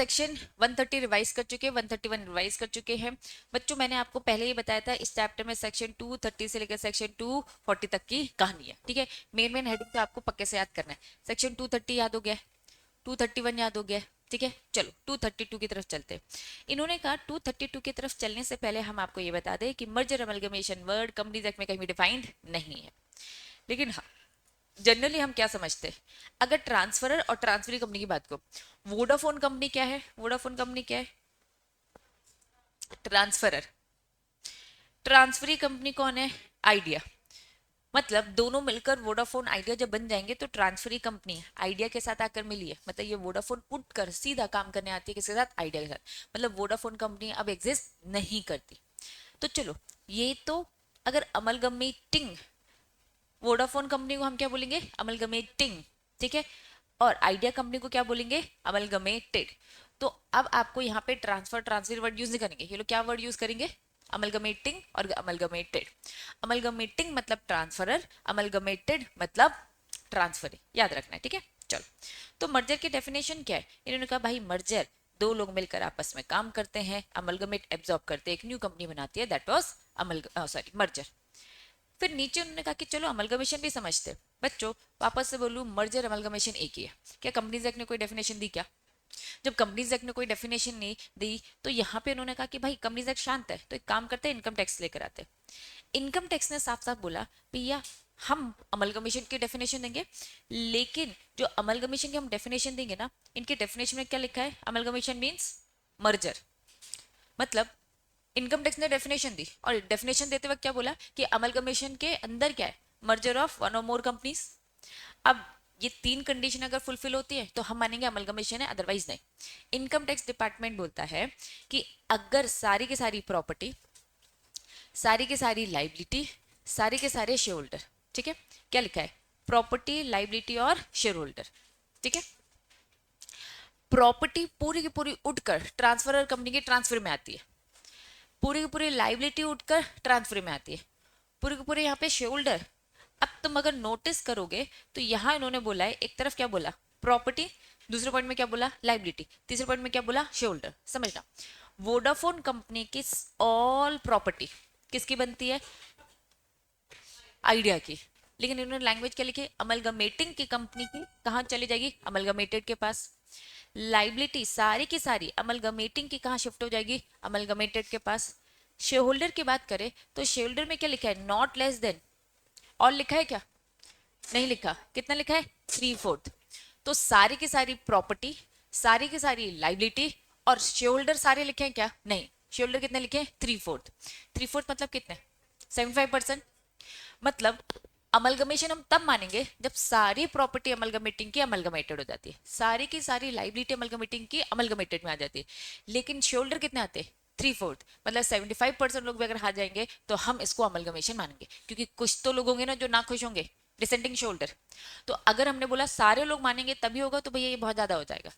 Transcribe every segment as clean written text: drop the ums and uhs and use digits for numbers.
Section 130 revise कर चुके हैं, 131 रिवाइज कर चुके हैं बच्चों। मैंने आपको पहले ही बताया था इस चैप्टर में सेक्शन 230 से लेकर सेक्शन 240 तक की कहानी है, ठीक है। मेन मेन हेडिंग तो आपको पक्के से याद करना है। सेक्शन 230 याद हो गया, 231 याद हो गया, ठीक है। चलो 232 की तरफ चलते हैं। इन्होंने कहा 232 की तरफ चलने से पहले हम आपको ये बता दें कि merger amalgamation word companies act में कहीं भी डिफाइंड नहीं है। लेकिन हाँ, जनरली हम क्या समझते हैं, अगर ट्रांसफरर और ट्रांसफरी कंपनी की बात को, वोडाफोन कंपनी क्या है, वोडाफोन कंपनी क्या है, ट्रांसफरर। ट्रांसफरी कंपनी कौन है, आइडिया। मतलब दोनों मिलकर वोडाफोन आइडिया जब बन जाएंगे तो ट्रांसफरी कंपनी आइडिया के साथ आकर मिली है। मतलब ये वोडाफोन उठकर सीधा काम करने आती है किसके साथ, आइडिया के साथ। मतलब वोडाफोन कंपनी अब एग्जिस्ट नहीं करती। तो चलो ये तो, अगर अमलगमेटिंग वोडाफोन कंपनी को हम क्या बोलेंगे, अमलगमेटिंग, ठीक है। और आइडिया कंपनी को क्या बोलेंगे, अमलगमेटेड। तो अब आपको यहाँ पे ट्रांसफर ट्रांसफर वर्ड यूज नहीं करेंगे, ये लोग क्या वर्ड यूज करेंगे, अमलगमेटिंग और अमलगमेटेड। अमलगमेटिंग मतलब ट्रांसफरर, अमलगमेटेड मतलब ट्रांसफर, याद रखना है, ठीक है। चलो, तो मर्जर की डेफिनेशन क्या है, इन्होंने कहा भाई मर्जर दो लोग मिलकर आपस में काम करते हैं, अमलगमेट एब्जॉर्ब करते हैं, एक न्यू कंपनी बनाती है, दैट वाज मर्जर। फिर नीचे उन्होंने कहा कि चलो अमलगमेशन भी समझते हैं। बच्चों वापस से बोलूं, मर्जर अमलगमेशन एक ही है। क्या कंपनीज एक्ट ने कोई डेफिनेशन दी क्या, जब कंपनीज एक्ट ने कोई डेफिनेशन नहीं दी तो यहाँ पे उन्होंने कहा कि भाई कंपनीज एक्ट शांत है, तो एक काम करते हैं इनकम टैक्स लेकर आते हैं। इनकम टैक्स ने साफ साफ बोला भैया हम अमलगमेशन की डेफिनेशन देंगे, लेकिन जो अमलगमेशन की हम डेफिनेशन देंगे ना, इनके डेफिनेशन में क्या लिखा है, अमलगमेशन मीन्स मर्जर। मतलब इनकम टैक्स ने डेफिनेशन दी और डेफिनेशन देते वक्त क्या बोला कि अमलगमेशन के अंदर क्या है, मर्जर ऑफ वन और मोर कंपनीज। अब ये तीन कंडीशन अगर फुलफिल होती है तो हम मानेंगे अमलगमेशन है, अदरवाइज नहीं। इनकम टैक्स डिपार्टमेंट बोलता है कि अगर सारी की सारी प्रॉपर्टी, सारी की सारी लाइबिलिटी, सारे के सारे शेयर होल्डर, ठीक है, क्या लिखा है, प्रॉपर्टी लाइबिलिटी और शेयर होल्डर, ठीक है। प्रॉपर्टी पूरी की पूरी उठकर ट्रांसफरर कंपनी के ट्रांसफर में आती है, पूरी की पूरी लाइबिलिटी उठकर ट्रांसफर में आती है, पूरी की पूरी यहाँ पे शेयर होल्डर। अब तुम अगर नोटिस करोगे तो यहाँ इन्होंने बोला है, एक तरफ क्या बोला प्रॉपर्टी, दूसरे पॉइंट में क्या बोला लाइबिलिटी, तीसरे पॉइंट में क्या बोला शेयर होल्डर। समझना, वोडाफोन कंपनी की ऑल प्रॉपर्टी किसकी बनती है, आइडिया की। लेकिन इन्होंने लैंग्वेज क्या लिखी, अमलगमेटिंग की कंपनी की कहाँ चली जाएगी, अमलगमेटेड के पास। लाइबिलिटी सारी की सारी अमलगमेटिंग की कहाँ शिफ्ट हो जाएगी, अमलगमेटेड के पास। शेयर होल्डर की बात करें तो शेयर होल्डर में क्या लिखा है, नॉट लेस देन, और लिखा है क्या, नहीं लिखा, कितना लिखा है, 3/4। तो सारी की सारी प्रॉपर्टी, सारी की सारी लाइबिलिटी और शेयर होल्डर सारे लिखे हैं क्या, नहीं। शेयर होल्डर कितने लिखे हैं, 3/4। 3/4 मतलब कितने, 75%। मतलब अमलगमेशन हम तब मानेंगे जब सारी प्रॉपर्टी अमलगमेटिंग की अमलगमेटेड हो जाती है, सारी की सारी लाइबिलिटी अमलगमेटिंग की अमलगमेटेड में आ जाती है। लेकिन शोल्डर कितने आते हैं, 3/4। मतलब 75% लोग भी अगर हार जाएंगे तो हम इसको अमलगमेशन मानेंगे, क्योंकि कुछ तो लोग होंगे ना जो ना खुश होंगे, डिसेंटिंग शोल्डर। तो अगर हमने बोला सारे लोग मानेंगे तभी होगा, तो भैया ये बहुत ज्यादा हो जाएगा।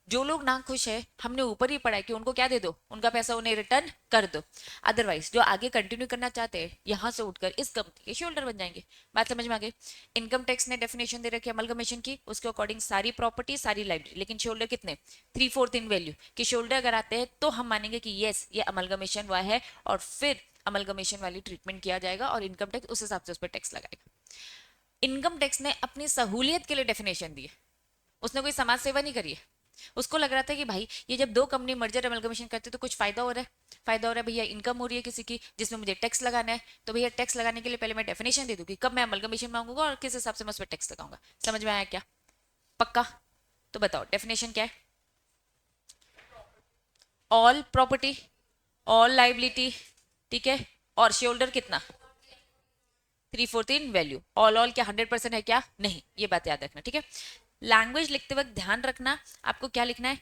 जो लोग ना खुश है हमने ऊपर ही पढ़ा है कि उनको क्या दे दो, उनका पैसा उन्हें रिटर्न कर दो। अदरवाइज जो आगे कंटिन्यू करना चाहते हैं यहाँ से उठकर इस कंपनी के शोल्डर बन जाएंगे। बात समझ में आ गई। इनकम टैक्स ने डेफिनेशन दे रखी है अमलगमेशन की, उसके अकॉर्डिंग सारी प्रॉपर्टी सारी लाइबिलिटी, लेकिन शोल्डर कितने, 3/4 इन वैल्यू कि शोल्डर अगर आते हैं तो हम मानेंगे कि यस ये अमलगमेशन हुआ है, और फिर अमलगमेशन वाली ट्रीटमेंट किया जाएगा और इनकम टैक्स उस हिसाब से उस पर टैक्स लगाएगा। इनकम टैक्स ने अपनी सहूलियत के लिए डेफिनेशन दी है, उसने कोई समाज सेवा नहीं करी है। उसको लग रहा था कि भाई ये जब दो कंपनी मर्जर अमलगमेशन करते तो कुछ फायदा हो रहा है, फायदा हो रहा है भैया, इनकम हो रही है किसी की जिसमें मुझे टैक्स लगाना है, तो भैया टैक्स लगाने के लिए पहले मैं डेफिनेशन दे दूं कि कब मैं अमलगमेशन मांगूंगा और किस हिसाब से मैं उस पर टैक्स लगाऊंगा। समझ में आया क्या, पक्का। तो बताओ डेफिनेशन क्या है, ऑल प्रॉपर्टी, ऑल लाइबिलिटी, ठीक है, और शेयर होल्डर कितना, 3/4 इन वैल्यू। ऑल क्या 100% है क्या, नहीं, ये बात याद रखना, ठीक है। लैंग्वेज लिखते वक्त ध्यान रखना आपको क्या लिखना है,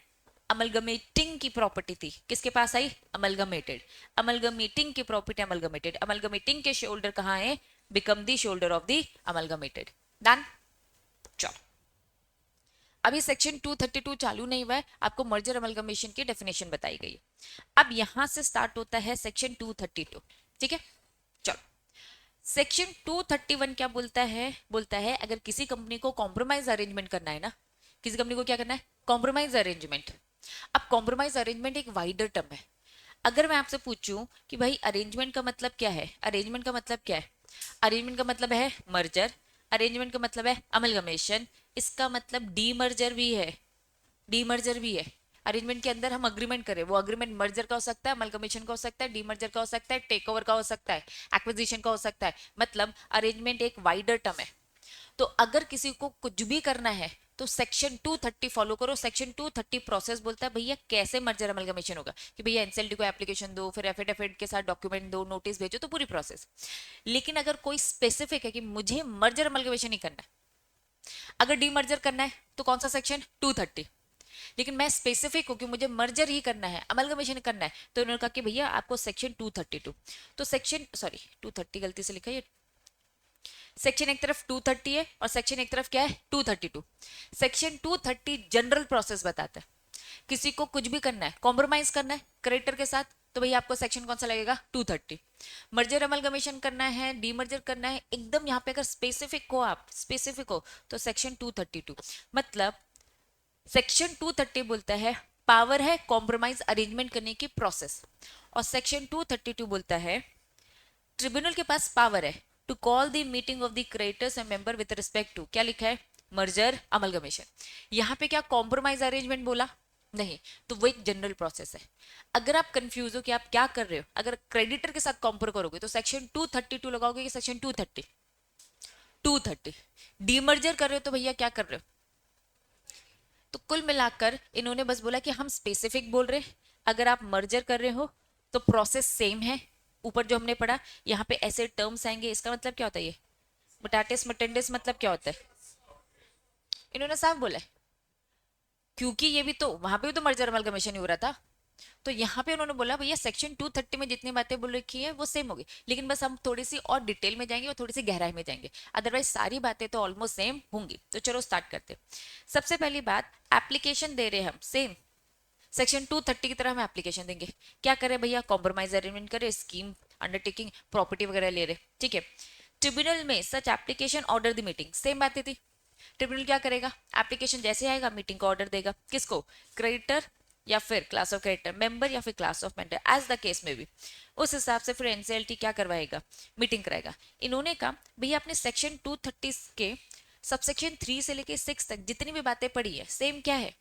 अमलगमेटिंग की प्रॉपर्टी थी किसके पास आई, अमलगमेटेड। अमलगमेटिंग की प्रॉपर्टी अमलगमेटेड, अमलगमेटिंग के शोल्डर कहाँ है, become the shoulder of the amalgamated. Done. चलो अभी सेक्शन 232 चालू नहीं हुआ है, आपको मर्जर अमलगमेशन की डेफिनेशन बताई गई है। अब यहां से स्टार्ट होता है सेक्शन 232, ठीक है। चलो सेक्शन 231 क्या बोलता है, बोलता है अगर किसी कंपनी को कॉम्प्रोमाइज अरेंजमेंट करना है ना, किसी कंपनी को क्या करना है, कॉम्प्रोमाइज अरेंजमेंट, अब कॉम्प्रोमाइज अरेंजमेंट एक वाइडर टर्म है। अगर मैं आपसे पूछूं कि भाई अरेंजमेंट का मतलब क्या है, अरेंजमेंट का मतलब क्या है, अरेंजमेंट का मतलब है मर्जर, अरेंजमेंट का मतलब है अमलगमेशन, इसका मतलब डीमर्जर भी है, डीमर्जर भी है। अरेंजमेंट के अंदर हम अग्रीमेंट करें, वो अग्रीमेंट मर्जर का हो सकता है, अमलगमेशन का हो सकता है, डीमर्जर का हो सकता है, टेक ओवर का हो सकता है, एक्विजिशन का हो सकता है। मतलब अरेंजमेंट एक वाइडर टर्म है। तो अगर किसी को कुछ भी करना है तो सेक्शन 230 फॉलो करो। सेक्शन 230 प्रोसेस बोलता है भैया कैसे मर्जर अमलगमेशन होगा, कि भैया एनसीएलटी को एप्लीकेशन दो, फिर एफिडेविट के साथ डॉक्यूमेंट दो, नोटिस भेजो, तो पूरी प्रोसेस। लेकिन अगर कोई स्पेसिफिक है कि मुझे मर्जर अमलगमेशन ही करना है, अगर डीमर्जर करना है तो कौन सा सेक्शन 230, लेकिन मैं स्पेसिफिक हूं कि मुझे मर्जर ही करना है, अमलगमेशन करना है, तो उन्होंने कहा कि भैया आपको सेक्शन 232, तो सेक्शन सॉरी 230 गलती से लिखा है, सेक्शन एक तरफ 230 है और सेक्शन एक तरफ क्या है 232। सेक्शन 230 जनरल प्रोसेस बताता है, किसी को कुछ भी करना है, कॉम्प्रोमाइज करना है क्रेडिटर के साथ, तो भैया आपको सेक्शन कौन सा लगेगा 230। मर्जर अमलगमेशन करना है, डीमर्जर करना है, एकदम यहाँ पे अगर स्पेसिफिक हो, आप स्पेसिफिक हो तो सेक्शन 232। मतलब सेक्शन 230 बोलता है पावर है कॉम्प्रोमाइज अरेंजमेंट करने की प्रोसेस, और सेक्शन 232 बोलता है ट्रिब्यूनल के पास पावर है to call the meeting of the creditors and member with respect to, क्या लिखा है, मर्जर अमलगमेशन। यहाँ पे क्या कॉम्प्रोमाइज अरेंजमेंट बोला नहीं, तो वो एक जनरल प्रोसेस है। अगर आप कंफ्यूज हो कि आप क्या कर रहे हो, अगर क्रेडिटर के साथ कॉम्प्रो करोगे तो सेक्शन 232 लगाओगे कि सेक्शन 230, 230। डीमर्जर कर रहे हो तो भैया क्या कर रहे हो। तो कुल मिलाकर इन्होंने बस बोला कि हम स्पेसिफिक बोल रहे हैं, अगर आप मर्जर कर रहे हो तो प्रोसेस सेम है। ऊपर जो हमने पढ़ा यहाँ पे ऐसे टर्म्स आएंगे, इसका मतलब क्या होता है, ये मुटाटिस मुटेंडिस मतलब क्या होता है, इन्होंने साफ बोला है, क्योंकि ये भी तो वहां पे भी तो मर्जर अमलगमेशन ही हो रहा था। तो यहाँ पे उन्होंने बोला भैया सेक्शन 230 में जितनी बातें बोल रखी है वो सेम होगी, लेकिन बस हम थोड़ी सी और डिटेल में जाएंगे और थोड़ी सी गहराई में जाएंगे, अदरवाइज सारी बातें तो ऑलमोस्ट सेम होंगी। तो चलो स्टार्ट करते हैं। सबसे पहली बात, एप्लीकेशन दे रहे हैं हम सेम, सेक्शन 230 की तरह हम एप्लीकेशन देंगे। क्या करें भैया, कॉम्प्रोमाइज अरेंजमेंट करें, स्कीम अंडरटेकिंग प्रॉपर्टी वगैरह ले रहे, ठीक है। ट्रिब्यूनल में such application order the meeting, same बातें थी। ट्रिब्यूनल क्या करेगा, एप्लीकेशन जैसे आएगा मीटिंग का ऑर्डर देगा, किसको, क्रेडिटर या फिर क्लास ऑफ क्रेडिटर, मेंबर या फिर class of member, as the case में भी। उस हिसाब से फिर एनसीएलटी क्या करवाएगा, मीटिंग कराएगा। इन्होंने कहा भैया अपने सेक्शन 230 के सबसेक्शन 3 से लेके 6 तक जितनी भी बातें पड़ी है सेम क्या है,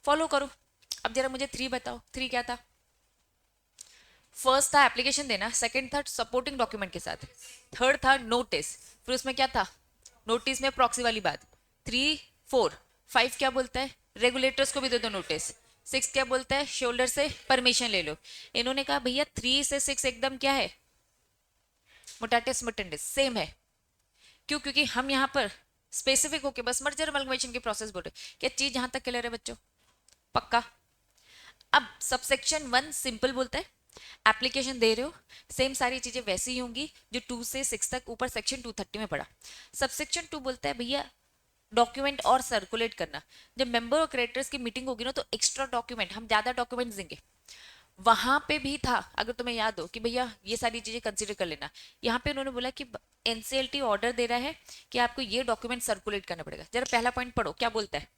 फॉलो करो। अब जरा मुझे 3 बताओ, 3 क्या था। फर्स्ट था एप्लीकेशन देना, सेकंड था सपोर्टिंग डॉक्यूमेंट के साथ, थर्ड था नोटिस, फिर उसमें क्या था, नोटिस में प्रॉक्सी वाली बात, 3 4 5 क्या बोलता है, रेगुलेटर्स को भी दे दो नोटिस, 6 क्या बोलता है, शोल्डर से परमिशन ले लो। इन्होंने कहा भैया 3 से 6 एकदम क्या है, मुटाटिस मुटेंडिस सेम है। क्यों, क्योंकि हम यहाँ पर स्पेसिफिक होके बस मर्जर अमलगमेशन की प्रोसेस बोल रहे, क्या चीज यहां तक क्लियर है बच्चों, पक्का। अब सबसेक्शन 1 सिंपल बोलता है एप्लीकेशन दे रहे हो, सेम सारी चीजें वैसी ही होंगी जो 2 से 6 तक ऊपर सेक्शन 230 में पड़ा। सबसेक्शन 2 बोलता है भैया डॉक्यूमेंट और सर्कुलेट करना, जब मेंबर और क्रेडिटर्स की मीटिंग होगी ना तो एक्स्ट्रा डॉक्यूमेंट, हम ज्यादा डॉक्यूमेंट्स देंगे। वहां पे भी था, अगर तुम्हें याद हो कि भैया ये सारी चीजें कंसीडर कर लेना, यहाँ पे उन्होंने बोला कि एनसीएलटी ऑर्डर दे रहा है कि आपको ये डॉक्यूमेंट सर्कुलेट करना पड़ेगा। जरा पहला पॉइंट पढ़ो क्या बोलता है।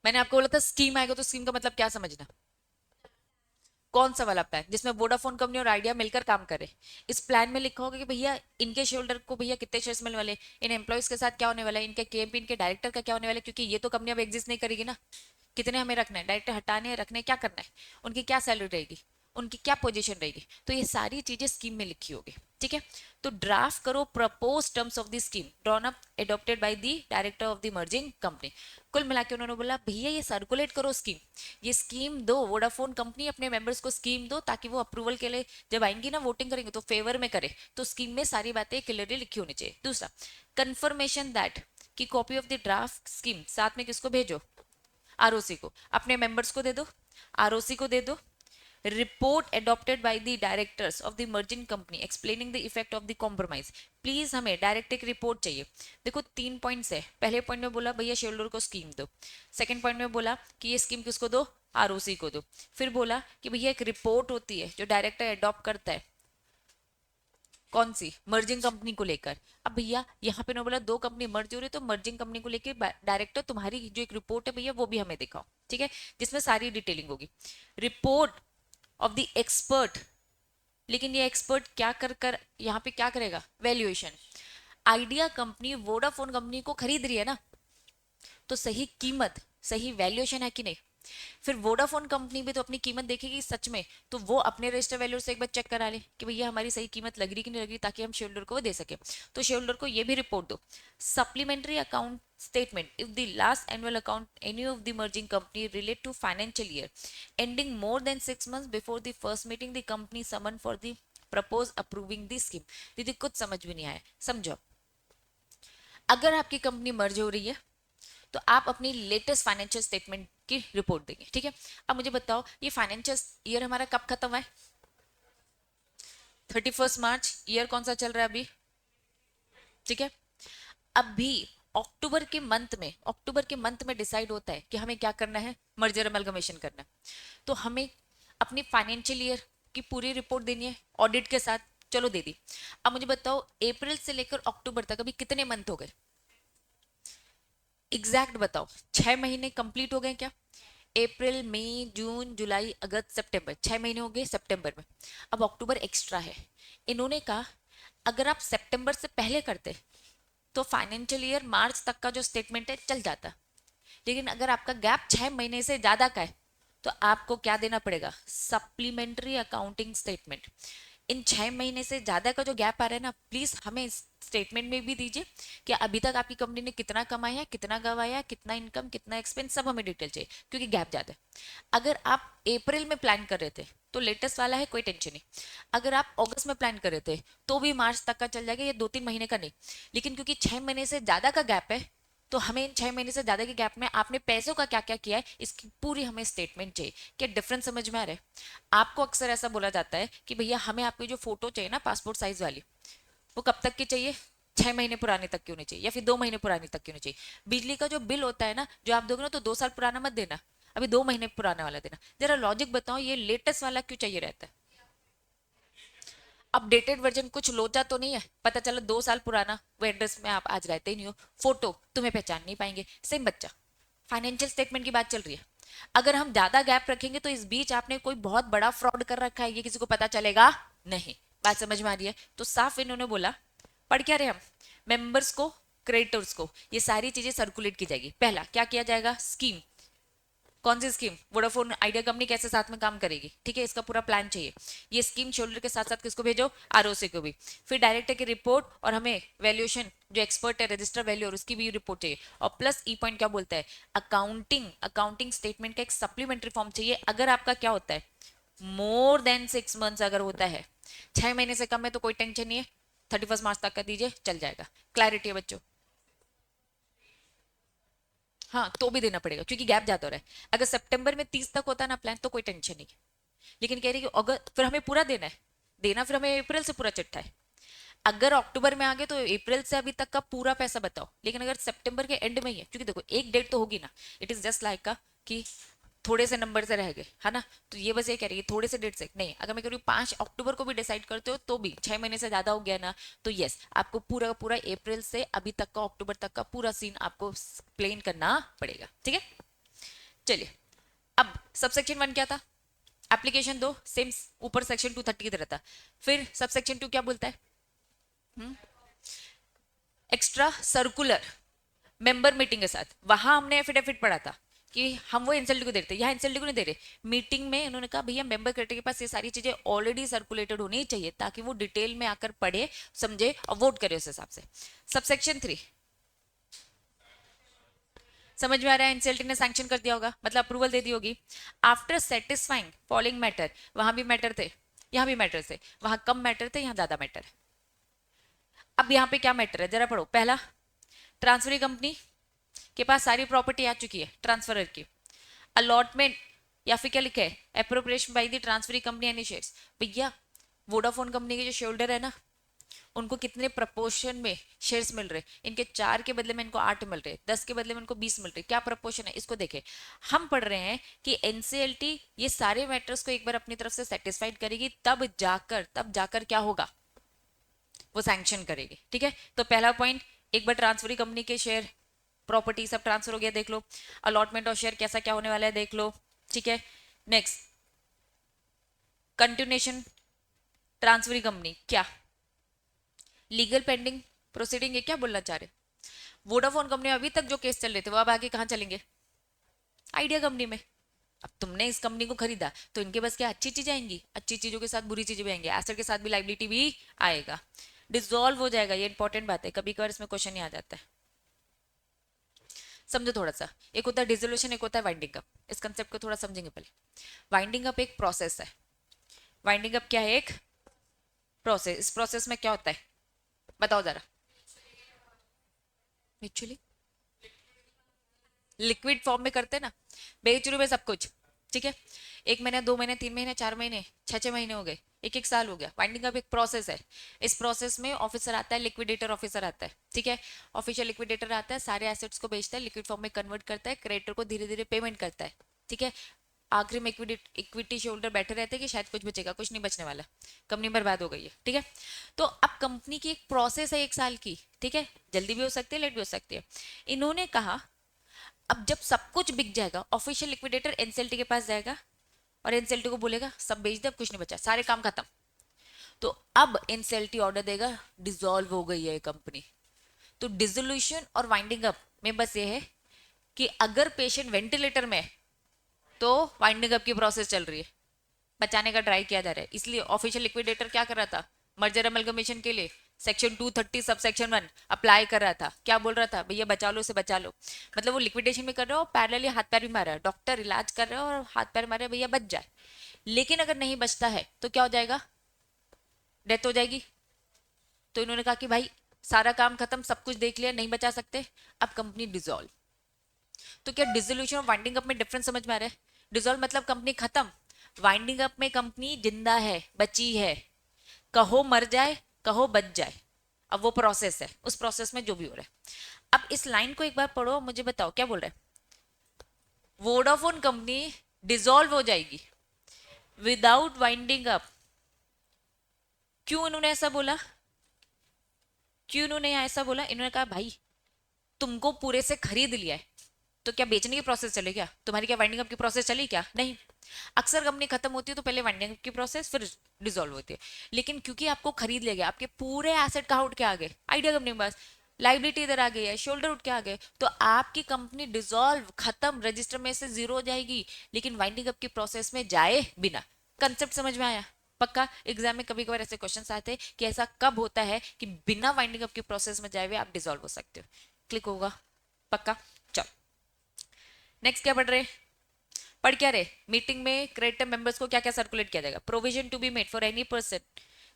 मैंने आपको बोला था स्कीम आएगा, तो स्कीम का मतलब क्या समझना, कौन सा वाला प्लान जिसमें वोडाफोन कंपनी और आइडिया मिलकर काम करे। इस प्लान में लिखा होगा कि भैया इनके शेयरहोल्डर को भैया कितने शेयर्स मिलने वाले, इन एम्प्लॉयज के साथ क्या होने वाला है, इनके केएमपी इनके डायरेक्टर का क्या होने वाला है, क्योंकि ये तो कंपनी अब एग्जिस्ट नहीं करेगी ना, कितने हमें रखना है, डायरेक्टर हटाने हैं रखने, क्या करना है, उनकी क्या सैलरी रहेगी, उनकी क्या पोजीशन रहेगी, तो ये सारी चीजें स्कीम में लिखी होगी, ठीक है। तो ड्राफ्ट करो propose terms of the scheme drawn up adopted by the director of the merging company. कुल मिला के उन्होंने बोला भैया ये सर्कुलेट करो स्कीम, ये स्कीम दो, वोडाफोन कंपनी अपने मेंबर्स को स्कीम दो, ताकि वो अप्रूवल के लिए जब आएंगी ना वोटिंग करेंगे तो फेवर में करे, तो स्कीम में सारी बातें क्लियरली लिखी होनी चाहिए। दूसरा, कंफर्मेशन दैट की copy of the draft scheme साथ में किसको भेजो, आरओसी को, अपने मेंबर्स को दे दो, आरओसी को दे दो। Report adopted by the directors of the merging company explaining the effect of the compromise, please हमें डायरेक्ट एक रिपोर्ट चाहिए। देखो 3 पॉइंट्स है, पहले पॉइंट में बोला भैया शेयर होल्डर को स्कीम दो, सेकंड पॉइंट में बोला कि ये स्कीम किसको दो, आरओसी को दो, फिर बोला कि भैया एक रिपोर्ट होती है जो डायरेक्टर अडॉप्ट करता है, कौन सी? मर्जिंग कंपनी को लेकर। अब भैया यहाँ पे ना बोला दो कंपनी मर्ज हो रही है, तो मर्जिंग कंपनी को लेकर डायरेक्टर तुम्हारी जो एक रिपोर्ट है भैया वो भी हमें दिखाओ, ठीक है, जिसमें सारी डिटेलिंग होगी। रिपोर्ट ऑफ द एक्सपर्ट, लेकिन ये एक्सपर्ट क्या कर कर यहाँ पे क्या करेगा? Valuation. Idea company Vodafone company को खरीद रही है ना, तो सही कीमत, सही वैल्यूएशन है कि नहीं? फिर वोडाफोन कंपनी भी तो अपनी कीमत देखेगी सच में, तो वो अपने रजिस्टर वैल्यू से एक बार चेक करा ले कि भैया हमारी सही कीमत लग रही कि नहीं लग रही, ताकि हम शेयर होल्डर को दे सके। तो शेयर होल्डर को ये भी रिपोर्ट दो। Supplementary account statement if the last annual account any of the merging company relate to financial year ending more than 6 months before the first meeting the company summoned for the propose approving the scheme। दीदी कुछ समझ भी नहीं आया, समझो। अगर आपकी company merge हो रही है तो आप अपनी लेटेस्ट फाइनेंशियल स्टेटमेंट की रिपोर्ट देंगे, ठीक है। अब मुझे बताओ ये फाइनेंशियल ईयर हमारा कब खत्म है? 31 मार्च। ईयर कौन सा चल रहा है अभी? ठीक है। अभी अक्टूबर के मंथ में डिसाइड होता है कि हमें क्या करना है, मर्जर अमलगमेशन करना है। तो हमें अपनी फाइनेंशियल ईयर की पूरी रिपोर्ट देनी है ऑडिट के साथ। चलो दे दी। अब मुझे बताओ अप्रैल से लेकर अक्टूबर तक अभी कितने मंथ हो गए? एग्जैक्ट बताओ, 6 महीने कंप्लीट हो गए क्या? अप्रैल मई जून जुलाई अगस्त सितंबर, 6 महीने हो गए सितंबर में। अब अक्टूबर एक्स्ट्रा है। इन्होंने कहा अगर आप सितंबर से पहले करते तो फाइनेंशियल ईयर मार्च तक का जो स्टेटमेंट है चल जाता, लेकिन अगर आपका गैप 6 महीने से ज्यादा का है तो आपको क्या देना पड़ेगा? Supplementary accounting statement. इन 6 महीने से ज्यादा का जो गैप आ रहा है ना, प्लीज हमें स्टेटमेंट में भी दीजिए कि अभी तक आपकी कंपनी ने कितना कमाया, कितना गवाया, कितना इनकम, कितना एक्सपेंस, सब हमें डिटेल चाहिए, क्योंकि गैप ज्यादा है। अगर आप अप्रैल में प्लान कर रहे थे तो लेटेस्ट वाला है, कोई टेंशन नहीं। अगर आप अगस्त में प्लान कर रहे थे तो भी मार्च तक का चल जाएगा, ये 2-3 महीने का नहीं। लेकिन क्योंकि 6 महीने से ज्यादा का गैप है, तो हमें इन 6 महीने से ज्यादा के गैप में आपने पैसों का क्या क्या किया है इसकी पूरी हमें स्टेटमेंट चाहिए। क्या डिफरेंस समझ में आ रहा है? आपको अक्सर ऐसा बोला जाता है कि भैया हमें आपकी जो फोटो चाहिए ना पासपोर्ट साइज वाली, वो कब तक की चाहिए? 6 महीने पुराने तक क्यों नहीं चाहिए, या फिर 2 महीने पुराने तक क्यों नहीं चाहिए? बिजली का जो बिल होता है ना, जो आप दोगे ना, तो 2 साल पुराना मत देना, अभी 2 महीने पुराना वाला देना। जरा लॉजिक बताओ, ये लेटेस्ट वाला क्यों चाहिए रहता है? अपडेटेड वर्जन कुछ लोचा तो नहीं है? पता चला 2 साल पुराना वो एड्रेस में आप आज रहते ही नहीं हो, फोटो तुम्हें पहचान नहीं पाएंगे। सेम बच्चा, फाइनेंशियल स्टेटमेंट की बात चल रही है। अगर हम ज्यादा गैप रखेंगे तो इस बीच आपने कोई बहुत बड़ा फ्रॉड कर रखा है, ये किसी को पता चलेगा नहीं। बात समझ में आ रही है? तो साफ इन्होंने बोला, पढ़ क्या रहे हम, मेंबर्स को, क्रेडिटर्स को ये सारी चीजें सर्कुलेट की जाएगी। पहला क्या किया जाएगा? स्कीम। कौन सी स्कीम? वोडाफोन आइडिया कंपनी कैसे साथ में काम करेगी, ठीक है, इसका पूरा प्लान चाहिए। ये स्कीम शोल्डर के साथ साथ किसको भेजो? आरओसी को भी। फिर डायरेक्टर की रिपोर्ट और हमें वैल्यूएशन जो एक्सपर्ट है रजिस्टर वैल्यू और उसकी भी रिपोर्ट चाहिए। और प्लस ई पॉइंट क्या बोलता है? अकाउंटिंग स्टेटमेंट का एक सप्लीमेंट्री फॉर्म चाहिए। अगर आपका क्या होता है, मोर देन 6 मंथ्स अगर होता है, 6 महीने से कम है तो कोई टेंशन नहीं है, 31 मार्च तक का दीजिए चल जाएगा। क्लैरिटी है बच्चों? हाँ तो भी देना पड़ेगा क्योंकि गैप ज्यादा हो रहा है। अगर सितंबर में 30 तक होता ना प्लान तो कोई टेंशन नहीं है, लेकिन कह रही कि अगर फिर हमें पूरा देना है, देना फिर हमें अप्रैल से पूरा चिट्ठा है। अगर अक्टूबर में आ गए तो अप्रैल से अभी तक का पूरा पैसा बताओ। लेकिन अगर सितंबर के एंड में ही है, क्योंकि देखो एक डेट तो होगी ना, इट इज जस्ट लाइक का कि थोड़े से नंबर से रह गए है ना, तो ये बस ये कह रही है थोड़े से डेट से नहीं। अगर मैं कह रही हूँ 5 अक्टूबर को भी डिसाइड करते हो तो भी 6 महीने से ज्यादा हो गया ना, तो यस आपको पूरा पूरा अप्रैल से अभी तक का अक्टूबर तक का पूरा सीन आपको प्लेन करना पड़ेगा, ठीक है। चलिए, अब सबसेक्शन 1 क्या था? एप्लीकेशन दो, सेम ऊपर सेक्शन 230 की तरह था। फिर सबसेक्शन 2 क्या बोलता है? एक्स्ट्रा सर्कुलर मेंबर मीटिंग के साथ, वहां हमने एफिडेविट पढ़ा था कि हम वो एनसीएलटी को दे रहे थे, यहाँ एनसीएलटी को नहीं दे रहे। मीटिंग में इन्होंने कहा भैया मेंबर क्रेडिट के पास ये सारी चीजें ऑलरेडी सर्कुलेटेड होनी चाहिए ताकि वो डिटेल में आकर पढ़े, समझे और वोट करे उस हिसाब से। सबसेक्शन 3 समझ में आ रहा है? एनसीएलटी ने सैंक्शन कर दिया होगा, मतलब अप्रूवल दे दी होगी। आफ्टर सेटिस्फाइंग फॉलोइंग मैटर, वहां भी मैटर थे, यहाँ भी मैटर थे, वहां कम मैटर थे, यहाँ ज्यादा मैटर है। अब यहाँ पे क्या मैटर है जरा पढ़ो। पहला, ट्रांसफरी कंपनी के पास सारी प्रॉपर्टी आ चुकी है ट्रांसफरर की। अलॉटमेंट या फिर क्या लिखा है? Appropriation by the transferee company any shares. भैया वोडाफोन कंपनी के जो शेयर होल्डर है ना, उनको कितने प्रपोर्शन में शेयर्स मिल रहे? इनके 4 के बदले में इनको 8 मिल रहे, 10 के बदले में इनको 20 मिल रहे। क्या प्रपोर्शन है इसको देखे। हम पढ़ रहे हैं कि एनसीएलटी ये सारे मैटर्स को एक बार अपनी तरफ से सेटिस्फाइड करेगी, तब जाकर क्या होगा? वो सैंक्शन करेगी, ठीक है। तो पहला पॉइंट, एक बार ट्रांसफरी कंपनी के शेयर प्रॉपर्टी सब ट्रांसफर हो गया देख लो, अलॉटमेंट ऑफ शेयर कैसा क्या होने वाला है देख लो, ठीक है। नेक्स्ट कंटिन्यूएशन ट्रांसफरी कंपनी क्या लीगल पेंडिंग प्रोसीडिंग है क्या बोलना चाह रहे? वोडाफोन कंपनी में अभी तक जो केस चल रहे थे वो अब आगे कहाँ चलेंगे? आइडिया कंपनी में। अब तुमने इस कंपनी को खरीदा तो इनके बस क्या अच्छी चीजें आएंगी, अच्छी चीजों के साथ बुरी चीजें भी आएंगी, एसेट के साथ भी लाइबिलिटी भी आएगा, डिसॉल्व हो जाएगा। ये इंपॉर्टेंट बात है, कभी कभार इसमें क्वेश्चन ही आ जाता है, समझो थोड़ा सा। एक होता है डिसोल्यूशन, एक होता है वाइंडिंग अप। इस कंसेप्ट को थोड़ा समझेंगे पहले। वाइंडिंग अप एक प्रोसेस है। वाइंडिंग अप क्या है? एक प्रोसेस। इस प्रोसेस में क्या होता है बताओ जरा। एक्चुअली लिक्विड फॉर्म में करते हैं ना, बेचरू में सब कुछ, ठीक है। 1 महीने, 2 महीने, 3 महीने, 4 महीने, 6 6 महीने हो गए, 1 1 साल हो गया। वाइंडिंग अप एक प्रोसेस है। इस प्रोसेस में ऑफिसर आता है, लिक्विडेटर ऑफिसर आता है, ठीक है। ऑफिशियल लिक्विडेटर आता है, सारे एसेट्स को बेचता है, लिक्विड फॉर्म में कन्वर्ट करता है, क्रेडिटर को धीरे धीरे पेमेंट करता है, ठीक है। आखिरी में इक्विटी शेयरहोल्डर बैठे रहते हैं कि शायद कुछ बचेगा, कुछ नहीं बचने वाला, कंपनी बर्बाद हो गई है, ठीक है। तो अब कंपनी की एक प्रोसेस है 1 साल की, ठीक है। जल्दी भी हो सकती है, लेट भी हो सकती है। इन्होंने कहा अब जब सब कुछ बिक जाएगा, ऑफिशियल लिक्विडेटर एनसीएलटी के पास जाएगा और एनसीएलटी को बोलेगा सब बेच दे, अब कुछ नहीं बचा, सारे काम खत्म। तो अब एनसीएलटी ऑर्डर देगा, डिसॉल्व हो गई है कंपनी। तो डिसोल्यूशन और वाइंडिंग अप में बस ये है कि अगर पेशेंट वेंटिलेटर में है तो वाइंडिंग अप की प्रोसेस चल रही है, बचाने का ट्राई किया जा रहा है। इसलिए ऑफिशियल लिक्विडेटर क्या कर रहा था? मर्जर अमलगमेशन के लिए सेक्शन 230 सब सेक्शन 1 अप्लाई कर रहा था। क्या बोल रहा था? भैया बचा लो, उसे बचा लो। मतलब वो लिक्विडेशन भी कर रहा है और पैरेलली हाथ पैर भी मार रहा है, डॉक्टर इलाज कर रहा है और हाथ पैर मार रहा है, भैया बच जाए। लेकिन अगर नहीं बचता है तो क्या हो जाएगा? डेथ हो जाएगी। तो इन्होंने कहा कि भाई सारा काम खत्म, सब कुछ देख लिया, नहीं बचा सकते, अब कंपनी डिसॉल्व। तो क्या डिसोल्यूशन और वाइंडिंग अप में डिफरेंस समझ में आ रहा है? डिसॉल्व मतलब कंपनी खत्म, वाइंडिंग अप में कंपनी जिंदा है, बची है। कहो मर जाए, कहो बच जाए, अब वो प्रोसेस है, उस प्रोसेस में जो भी हो रहा है। अब इस लाइन को एक बार पढ़ो, मुझे बताओ क्या बोल रहा है। वोडाफोन कंपनी डिसॉल्व हो जाएगी विदाउट वाइंडिंग अप। क्यों इन्होंने ऐसा बोला? क्यों इन्होंने ऐसा बोला? इन्होंने कहा भाई तुमको पूरे से खरीद लिया है तो क्या बेचने की प्रोसेस चले? क्या तुम्हारी क्या वाइंडिंग अप की प्रोसेस चली? क्या नहीं। अक्सर कंपनी खत्म होती है तो पहले वाइंडिंग अप की प्रोसेस, फिर डिसॉल्व होती है। लेकिन क्योंकि आपको खरीद लिया गया, आपके पूरे एसेट कहाँ उठ के आ गए? आइडिया कंपनी के पास। लाइबिलिटी इधर आ गई है, शोल्डर उठ के आ गए, तो आपकी कंपनी डिसॉल्व, खत्म, रजिस्टर में से जीरो हो जाएगी, लेकिन वाइंडिंग अप की प्रोसेस में जाए बिना। कंसेप्ट समझ में आया? पक्का एग्जाम में कभी कभार ऐसे क्वेश्चन आते हैं कि ऐसा कब होता है कि बिना वाइंडिंग अप की प्रोसेस में जाए हुए आप डिसॉल्व हो सकते हो। क्लिक होगा? पक्का? चलो नेक्स्ट क्या पढ़ रहे? पढ़ क्या रहे? मीटिंग में क्रेडिटर मेंबर्स को क्या क्या सर्कुलेट किया जाएगा? Provision to be made for any person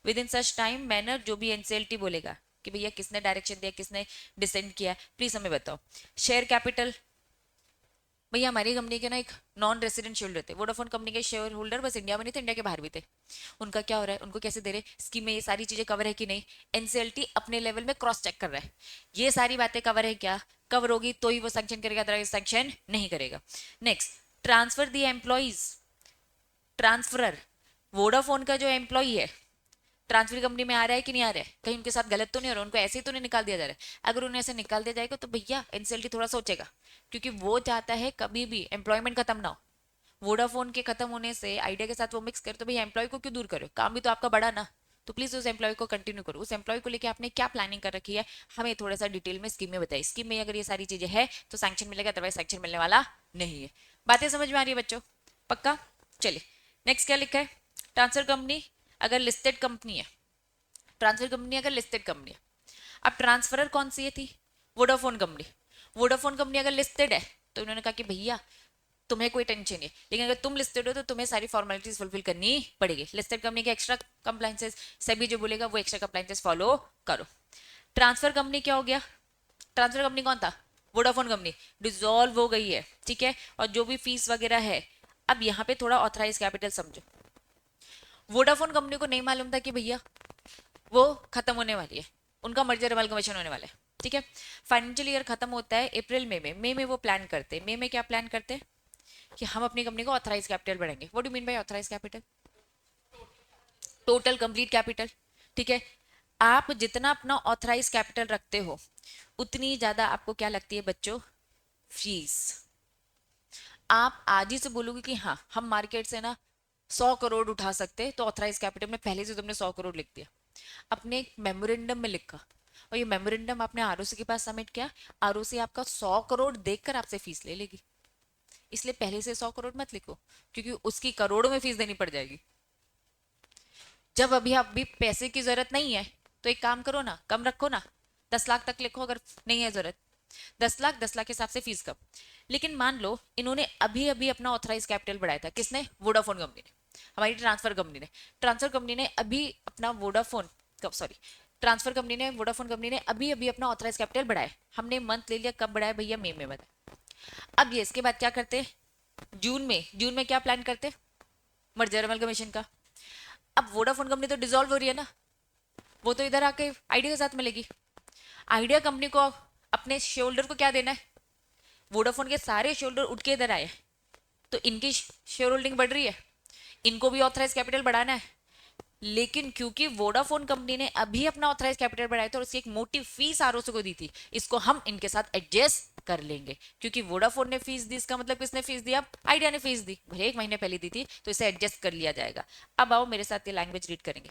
within such time manner, जो भी एनसीएलटी बोलेगा कि भैया किसने डायरेक्शन दिया, किसने डिसेंड किया, प्लीज हमें बताओ। शेयर कैपिटल, भैया हमारी कंपनी के ना एक नॉन रेसिडेंट शेयर होते, वोडाफोन कंपनी के शेयर होल्डर बस इंडिया में नहीं थे, इंडिया के बाहर भी थे। उनका क्या हो रहा है, उनको कैसे दे रहे, स्कीम में ये सारी चीजें कवर है कि नहीं, एनसीएलटी अपने लेवल में क्रॉस चेक कर रहा है, ये सारी बातें कवर है क्या? कवर होगी तो ही वो सैंक्शन करेगा, अदरवाइज सैंक्शन नहीं करेगा। नेक्स्ट, ट्रांसफर दी एम्प्लॉइज। ट्रांसफरर वोडाफोन का जो एम्प्लॉय है, ट्रांसफर कंपनी में आ रहा है कि नहीं आ रहा है, कहीं उनके साथ गलत तो नहीं हो रहा, उनको ऐसे ही तो नहीं निकाल दिया जा रहा है। अगर उन्हें ऐसे निकाल दिया जाएगा तो भैया एनसीएलटी थोड़ा सोचेगा, क्योंकि वो चाहता है कभी भी एम्प्लॉयमेंट खत्म ना हो। वोडाफोन के खत्म होने से आइडिया के साथ वो मिक्स करे तो भैया एम्प्लॉय को क्यों दूर करो, काम भी तो आपका बड़ा ना। तो प्लीज उस एम्प्लॉय को कंटिन्यू करो। उस एम्प्लॉय को लेकर आपने क्या प्लानिंग कर रखी है, हमें थोड़ा सा डिटेल में स्कीम में बताइए। स्कीम में अगर ये सारी चीजें है तो सैंक्शन मिलेगा, अदरवाइज सैंक्शन मिलने वाला नहीं है। बातें समझ में आ रही है बच्चों? पक्का? चलिए नेक्स्ट क्या लिखा है। ट्रांसफर कंपनी अगर लिस्टेड कंपनी है, ट्रांसफर कंपनी अगर लिस्टेड कंपनी है, अब ट्रांसफरर कौन सी है थी? Vodafone company. वोडाफोन कंपनी अगर लिस्टेड है तो इन्होंने कहा कि भैया तुम्हें कोई टेंशन नहीं, लेकिन अगर तुम लिस्टेड हो तो तुम्हें सारी फॉर्मेलिटीज फुलफिल करनी पड़ेगी। लिस्टेड कंपनी के एक्स्ट्रा कंप्लाइंसेस सभी जो बोलेगा वो एक्स्ट्रा कंप्लाइंसेस फॉलो करो। ट्रांसफर कंपनी क्या हो गया? ट्रांसफर कंपनी कौन था? वोडाफोन कंपनी डिसॉल्व हो गई है, ठीक है। और जो भी फीस वगैरह है, अब यहाँ पे थोड़ा ऑथराइज कैपिटल समझो। वोडाफोन कंपनी को नहीं मालूम था कि भैया वो खत्म होने वाली है, उनका मर्जर अमलगमेशन होने वाला है, ठीक है। फाइनेंशियल ईयर खत्म होता है अप्रैल मई में वो प्लान करते हैं। मई में क्या प्लान करते हैं कि हम अपनी कंपनी को ऑथराइज कैपिटल बढ़ाएंगे। What do mean by authorise capital? Total complete capital, ठीक है। आप जितना अपना ऑथराइज कैपिटल रखते हो उतनी ज्यादा आपको क्या लगती है बच्चों, फीस। आप आज ही से बोलोगे कि हाँ हम मार्केट से ना 100 करोड़ उठा सकते हैं, तो ऑथराइज कैपिटल में पहले से तुमने 100 करोड़ लिख दिया, अपने एक मेमोरेंडम में लिखा, और ये मेमोरेंडम आपने आरओसी के पास सबमिट किया, आरओसी आपका 100 करोड़ देखकर आपसे फीस ले लेगी। इसलिए पहले से 100 करोड़ मत लिखो, क्योंकि उसकी करोड़ों में फीस देनी पड़ जाएगी। जब अभी अभी पैसे की जरूरत नहीं है तो एक काम करो ना, कम रखो ना, 10 लाख तक लिखो अगर नहीं है जरूरत। 10 लाख, 10 लाख के हिसाब से फीस कम। लेकिन मान लो इन्होंने अभी अभी अपना ऑथराइज कैपिटल बढ़ाया था, किसने, वोडाफोन कंपनी ने, हमारी ट्रांसफर कंपनी ने। ट्रांसफर कंपनी ने अभी अपना वोडाफोन, सॉरी, ट्रांसफर कंपनी ने, वोडाफोन कंपनी ने अभी अभी अपना ऑथराइज कैपिटल बढ़ाया। हमने मंथ ले लिया, कब बढ़ाया भैया, मई में बढ़ाया। अब ये इसके बाद क्या करते, जून में क्या प्लान करते, मर्जर अमलगमेशन का। अब वोडाफोन कंपनी तो डिसॉल्व हो रही है ना, वो तो इधर आके आइडिया के साथ मिलेगी। आइडिया कंपनी को अपने शेयर होल्डर को क्या देना है, वोडाफोन के सारे शेयर होल्डर उठ के इधर आए, तो इनकी शेयर होल्डिंग बढ़ रही है, इनको भी ऑथराइज कैपिटल बढ़ाना है। लेकिन क्योंकि वोडाफोन कंपनी ने अभी अपना ऑथराइज कैपिटल बढ़ाया था और उसकी एक मोटी फीस आरओसी को दी थी, इसको हम इनके साथ एडजस्ट कर लेंगे, क्योंकि वोडाफोन ने फीस दी, इसका मतलब किसने फीस दिया, आइडिया ने फीस दी, भले 1 महीने पहले दी थी, तो इसे एडजस्ट कर लिया जाएगा। अब आओ मेरे साथ ये लैंग्वेज रीड करेंगे।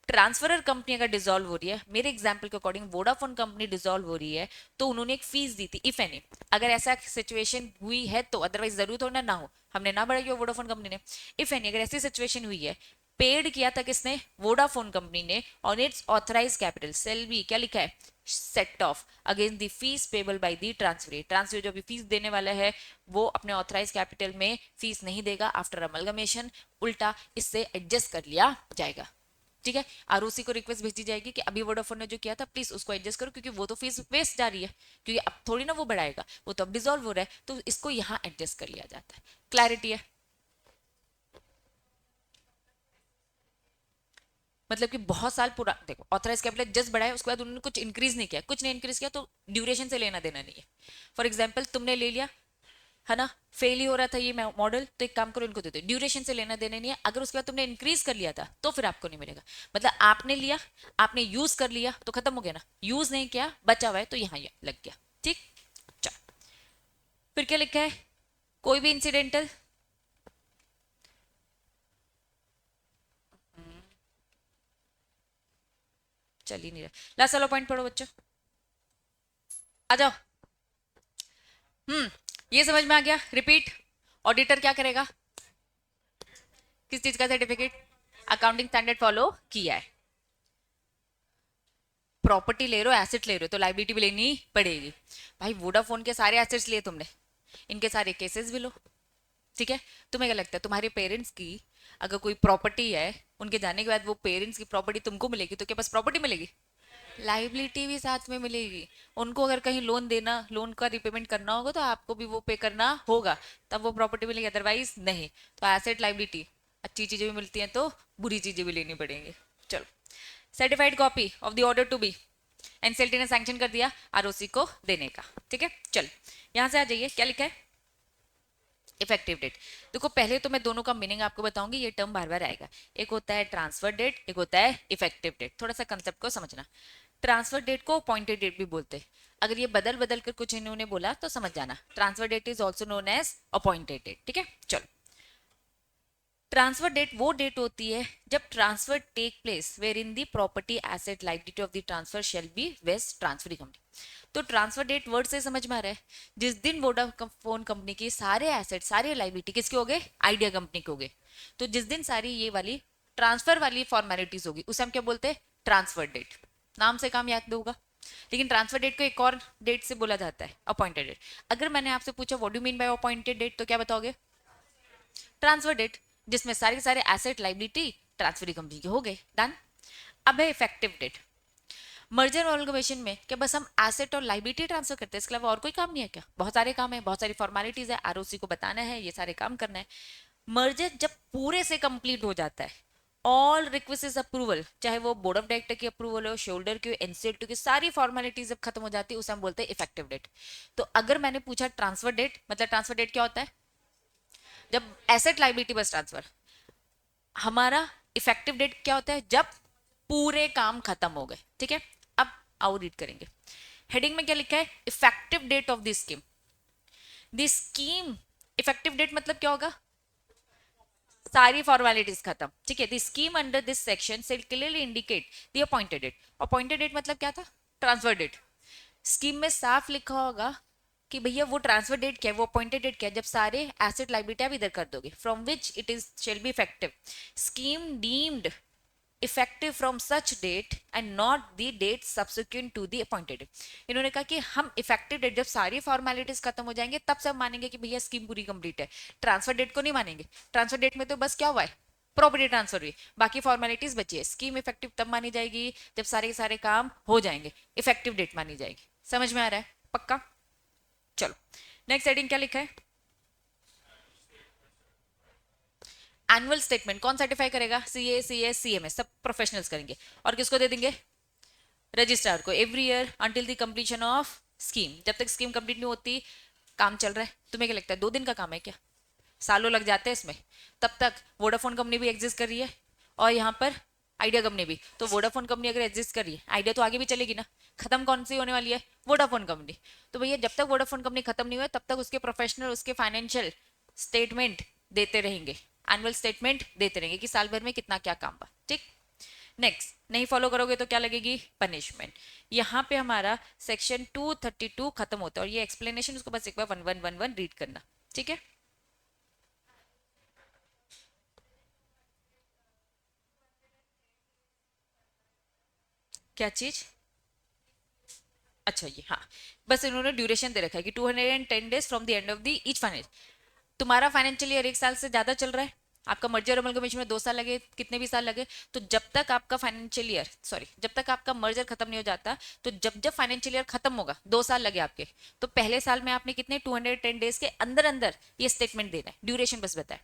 ट्रांसफरर कंपनी अगर डिसॉल्व हो रही है, मेरे एग्जांपल के अकॉर्डिंग वोडाफोन कंपनी डिसॉल्व हो रही है, तो उन्होंने एक फीस दी थी, इफ एनी, अगर ऐसा सिचुएशन हुई है तो, अदरवाइज जरूर हो ना हो, हमने ना बढ़ाई हो वोडाफोन कंपनी ने, इफ एनी अगर ऐसी सिचुएशन हुई है, पेड किया था किसने, वोडाफोन कंपनी ने, on its authorise capital shall be, क्या लिखा है, set off against the fees payable by the transfer. Transfer जो भी फीस देने वाला है वो अपने ऑथराइज कैपिटल में फीस नहीं देगा आफ्टर अमलगमेशन, उल्टा इससे एडजस्ट कर लिया जाएगा। ठीक है, आरओसी को रिक्वेस्ट भेजी जाएगी कि अभी वोडाफोन ने जो किया था प्लीज उसको एडजस्ट करो, क्योंकि वो तो फीस वेस्ट जा रही है, क्योंकि अब थोड़ी ना वो बढ़ाएगा, वो तो अब डिसॉल्व हो रहा है, तो इसको यहाँ एडजस्ट कर लिया जाता है। क्लैरिटी है, मतलब कि बहुत साल पूरा देखो, ऑथराइज कैपिटल जस्ट बढ़ाया, उसके बाद उन्होंने कुछ इंक्रीज नहीं किया, कुछ नहीं इंक्रीज किया, तो ड्यूरेशन से लेना देना नहीं है। फॉर एग्जाम्पल तुमने ले लिया है ना, फेल ही हो रहा था ये मॉडल, तो एक काम करो इनको दे दो, ड्यूरेशन से लेना देना नहीं है, अगर उसके बाद तुमने इंक्रीज कर लिया था तो फिर आपको नहीं मिलेगा। मतलब आपने लिया, आपने यूज कर लिया तो खत्म हो गया ना, यूज नहीं किया बचा हुआ है तो यहाँ लग गया। ठीक, चलो फिर क्या लिखा है, कोई भी इंसिडेंटल, चल ही नहीं रहा, लास्ट वाला पॉइंट पढ़ो बच्चों, आ जाओ। ये समझ में आ गया, रिपीट। ऑडिटर क्या करेगा, किस चीज का सर्टिफिकेट, अकाउंटिंग स्टैंडर्ड फॉलो किया है, प्रॉपर्टी ले रहे हो, एसेट ले रहे हो, तो लाइबिलिटी भी लेनी पड़ेगी। भाई वोडाफोन के सारे एसेट्स लिए तुमने, इनके सारे केसेस भी लो। ठीक है, तुम्हें क्या लगता है तुम्हारे पेरेंट्स की अगर कोई प्रॉपर्टी है, उनके जाने के बाद वो पेरेंट्स की प्रॉपर्टी तुमको मिलेगी, तो क्या बस प्रॉपर्टी मिलेगी, लाइबिलिटी भी साथ में मिलेगी। उनको अगर कहीं लोन देना, लोन का रिपेमेंट करना होगा तो आपको भी वो पे करना होगा, तब वो प्रॉपर्टी मिलेगी, अदरवाइज नहीं। तो एसेट लाइबिलिटी, अच्छी चीजें भी मिलती हैं तो बुरी चीजें भी लेनी पड़ेंगी। चलो, certified copy of the order to be, NCLT ने सैंक्शन कर दिया आरओसी को देने का। ठीक है, चल यहां से आ जाइए, क्या लिखा है, इफेक्टिव डेट। देखो पहले तो मैं दोनों का मीनिंग आपको बताऊंगी, ये टर्म बार बार आएगा, एक होता है ट्रांसफर डेट, एक होता है इफेक्टिव डेट, थोड़ा सा कंसेप्ट को समझना। ट्रांसफर डेट को अपॉइंटेड डेट भी बोलते हैं, अगर ये बदल बदल कर कुछ इन्होंने बोला तो समझ जाना, transfer date is also known as appointed date. ठीक है, चलो, ट्रांसफर डेट वो डेट होती है जब transfer take place where in the property asset liability of the transfer shall be vest transfer company. तो ट्रांसफर डेट वर्ड से समझ में आ रहा है, जिस दिन वोडाफोन कंपनी के सारे एसेट सारे लाइबिलिटी किसके हो गए, आइडिया कंपनी के हो गए, तो जिस दिन सारी ये वाली ट्रांसफर वाली फॉर्मेलिटीज होगी उसे हम क्या बोलते हैं, ट्रांसफर डेट। नाम से काम याद होगा, लेकिन ट्रांसफर डेट को एक और डेट से बोला जाता है, अपॉइंटेड डेट। अगर मैंने आपसे पूछा what do mean by appointed date, तो क्या बताओगे, ट्रांसफर डेट, जिसमें सारे के सारे एसेट लाइबिलिटी ट्रांसफर कंपनी के हो गए, डन। अब है इफेक्टिव डेट। मर्जर और एमलगमेशन में क्या बस हम एसेट और लाइबिलिटी ट्रांसफर करते हैं, इसके अलावा और कोई काम नहीं है क्या, बहुत सारे काम है, बहुत सारी फॉर्मेलिटीज है, आरओसी को बताना है, ये सारे काम करना है। मर्जर जब पूरे से कंप्लीट हो जाता है, ऑल रिक्वेस्ट अप्रूवल, चाहे वो बोर्ड ऑफ डायरेक्टर की अप्रूवल हो, शोल्डर की, एनसीएलटी की, सारी फॉर्मेलिटीज जब खत्म हो जाती है उसे हम बोलते हैं इफेक्टिव डेट। तो अगर मैंने पूछा ट्रांसफर डेट, मतलब ट्रांसफर डेट क्या होता है, जब एसेट लाइबिलिटी बस ट्रांसफर। हमारा इफेक्टिव डेट क्या होता है, जब पूरे काम खत्म हो गए, ठीक है। अब आओ रीड करेंगे। हेडिंग में क्या लिखा है, effective date of this scheme. This scheme, effective date मतलब क्या होगा, सारी फॉर्मेलिटीज खत्म, ठीक है। The scheme under this section से clearly indicate the appointed date. Appointed date मतलब क्या था, ट्रांसफर डेट। स्कीम में साफ लिखा होगा कि भैया वो ट्रांसफर डेट क्या है, वो अपॉइंटेड डेट क्या है, जब सारे एसेट लाइबिलिटी आप इधर कर दोगे, from which it is shall be effective. Scheme deemed effective from such date and not the date subsequent to the appointed date. इन्होंने कहा कि हम इफेक्टिव डेट जब सारी फॉर्मेलिटीज खत्म हो जाएंगे तब से हम मानेंगे कि भैया स्कीम पूरी कंप्लीट है, ट्रांसफर डेट को नहीं मानेंगे। ट्रांसफर डेट में तो बस क्या हुआ है, प्रॉपर्टी ट्रांसफर हुई, बाकी फॉर्मेलिटीज बची है। स्कीम इफेक्टिव तब मानी जाएगी जब सारे सारे काम हो जाएंगे, इफेक्टिव डेट मानी जाएगी। समझ में आ रहा है पक्का। चलो नेक्स्ट हेडिंग क्या लिखा है, एनुअल स्टेटमेंट कौन सर्टिफाई करेगा, सीए सीएस सीएमएस सब प्रोफेशनल्स करेंगे। और किसको दे देंगे, रजिस्ट्रार को, every year until the completion of scheme. जब तक स्कीम कंप्लीट नहीं होती काम चल रहा है। तुम्हें क्या लगता है 2 दिन का काम है क्या, सालों लग जाते हैं इसमें। तब तक वोडाफोन कंपनी भी एग्जिस्ट कर रही है और यहाँ पर आइडिया कंपनी भी। तो वोडाफोन कंपनी अगर एग्जिस्ट कर रही है, आइडिया तो आगे भी चलेगी ना। खत्म कौन सी होने वाली है, वोडाफोन कंपनी। तो भैया जब तक वोडाफोन कंपनी खत्म नहीं हुआ तब तक उसके प्रोफेशनल उसके फाइनेंशियल स्टेटमेंट देते रहेंगे, एनुअल स्टेटमेंट देते रहेंगे कि साल भर में कितना क्या काम हुआ, ठीक। नेक्स्ट, नहीं फॉलो करोगे तो क्या लगेगी, पनिशमेंट। यहाँ पे हमारा सेक्शन 232 खत्म होता है और ये एक्सप्लेनेशन उसको बस एक बार 1111 रीड करना, ठीक है। क्या चीज, अच्छा ये हाँ, बस इन्होंने ड्यूरेशन दे रखा है कि 210 days from the end of the each finance. तुम्हारा फाइनेंशियल ईयर 1 साल से ज्यादा चल रहा है, आपका मर्जर अमलगमेशन में 2 साल लगे, कितने भी साल लगे, तो जब तक आपका फाइनेंशियल ईयर सॉरी जब तक आपका मर्जर खत्म नहीं हो जाता, तो जब जब फाइनेंशियल ईयर खत्म होगा 2 साल लगे आपके, तो पहले साल में आपने कितने 210 डेज के अंदर अंदर ये स्टेटमेंट देना है। ड्यूरेशन बस बताए।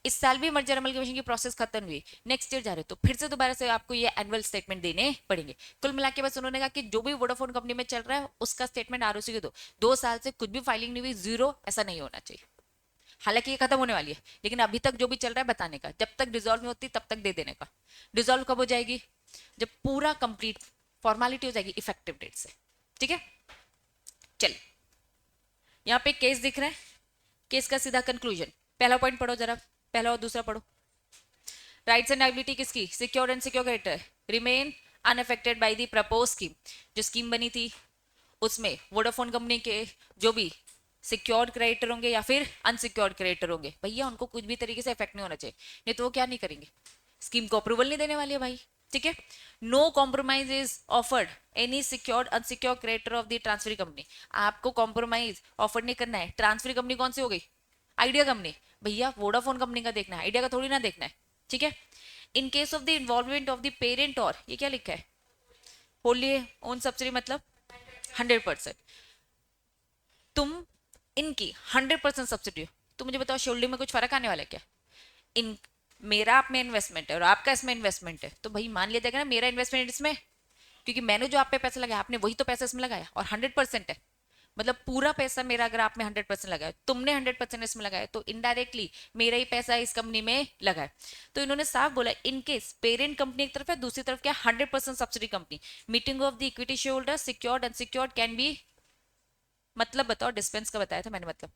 इस साल भी मर्जर अमलगमेशन की प्रोसेस खत्म हुई, नेक्स्ट ईयर जा रहे तो फिर से दोबारा से आपको ये एनुअल स्टेटमेंट देने पड़ेंगे। कुल मिला के बस उन्होंने कहा कि जो भी वोडाफोन कंपनी में चल रहा है उसका स्टेटमेंट आरओसी को दो। 2 साल से कुछ भी फाइलिंग नहीं हुई, जीरो, ऐसा नहीं होना चाहिए। हालांकि ये खत्म होने वाली है, लेकिन अभी तक जो भी चल रहा है बताने का, जब तक डिजोल्व नहीं होती तब तक दे देने का। डिजोल्व कब हो जाएगी, जब पूरा कंप्लीट फॉर्मेलिटी हो जाएगी इफेक्टिव डेट से, ठीक है। चलिए यहाँ पे केस दिख रहा है, केस का सीधा कंक्लूजन। पहला पॉइंट पढ़ो जरा, पहला और दूसरा पढ़ो। राइट्स एंड लायबिलिटी किसकी, secure and secure creditor remain unaffected by the propose scheme. जो स्कीम बनी थी उसमें वोडाफोन कंपनी के जो भी सिक्योर्ड क्रेडिटर होंगे या फिर अनसिक्योर्ड क्रेडिटर होंगे, भैया उनको कुछ भी तरीके से इफेक्ट नहीं होना चाहिए, नहीं तो वो क्या नहीं करेंगे, स्कीम को अप्रूवल नहीं देने वाली है भाई, ठीक है। No compromise is offered any secured unsecured creditor of the transfer company. आपको कॉम्प्रोमाइज ऑफर नहीं करना है। ट्रांसफर कंपनी कौन सी हो गई, आइडिया कंपनी। भैया वोडाफोन कंपनी का देखना है, आइडिया का थोड़ी ना देखना है, ठीक है। In case of the involvement of the parent, और ये क्या लिखा है, होली ओन सब्सिडी मतलब 100%। तुम इनकी 100% सब्सिडी हो, तो मुझे बताओ शेयरहोल्डिंग में कुछ फर्क आने वाला है क्या। इन मेरा आप में इन्वेस्टमेंट है और आपका इसमें इन्वेस्टमेंट है, तो भाई मान लिया जाएगा ना मेरा इन्वेस्टमेंट इसमें, क्योंकि मैंने जो आप पे पैसा लगाया आपने वही तो पैसा इसमें लगाया, और 100% है। मतलब पूरा पैसा मेरा अगर आप में 100% लगाया, तुमने 100% इसमें लगाया, तो इनडायरेक्टली मेरा ही पैसा इस कंपनी में लगा है। तो इन्होंने साफ बोला इनकेस पेरेंट कंपनी एक तरफ है, दूसरी तरफ क्या 100% subsidy company, meeting of the equity share holder secured unsecured can be, मतलब बताओ डिस्पेंस का बताया था मैंने, मतलब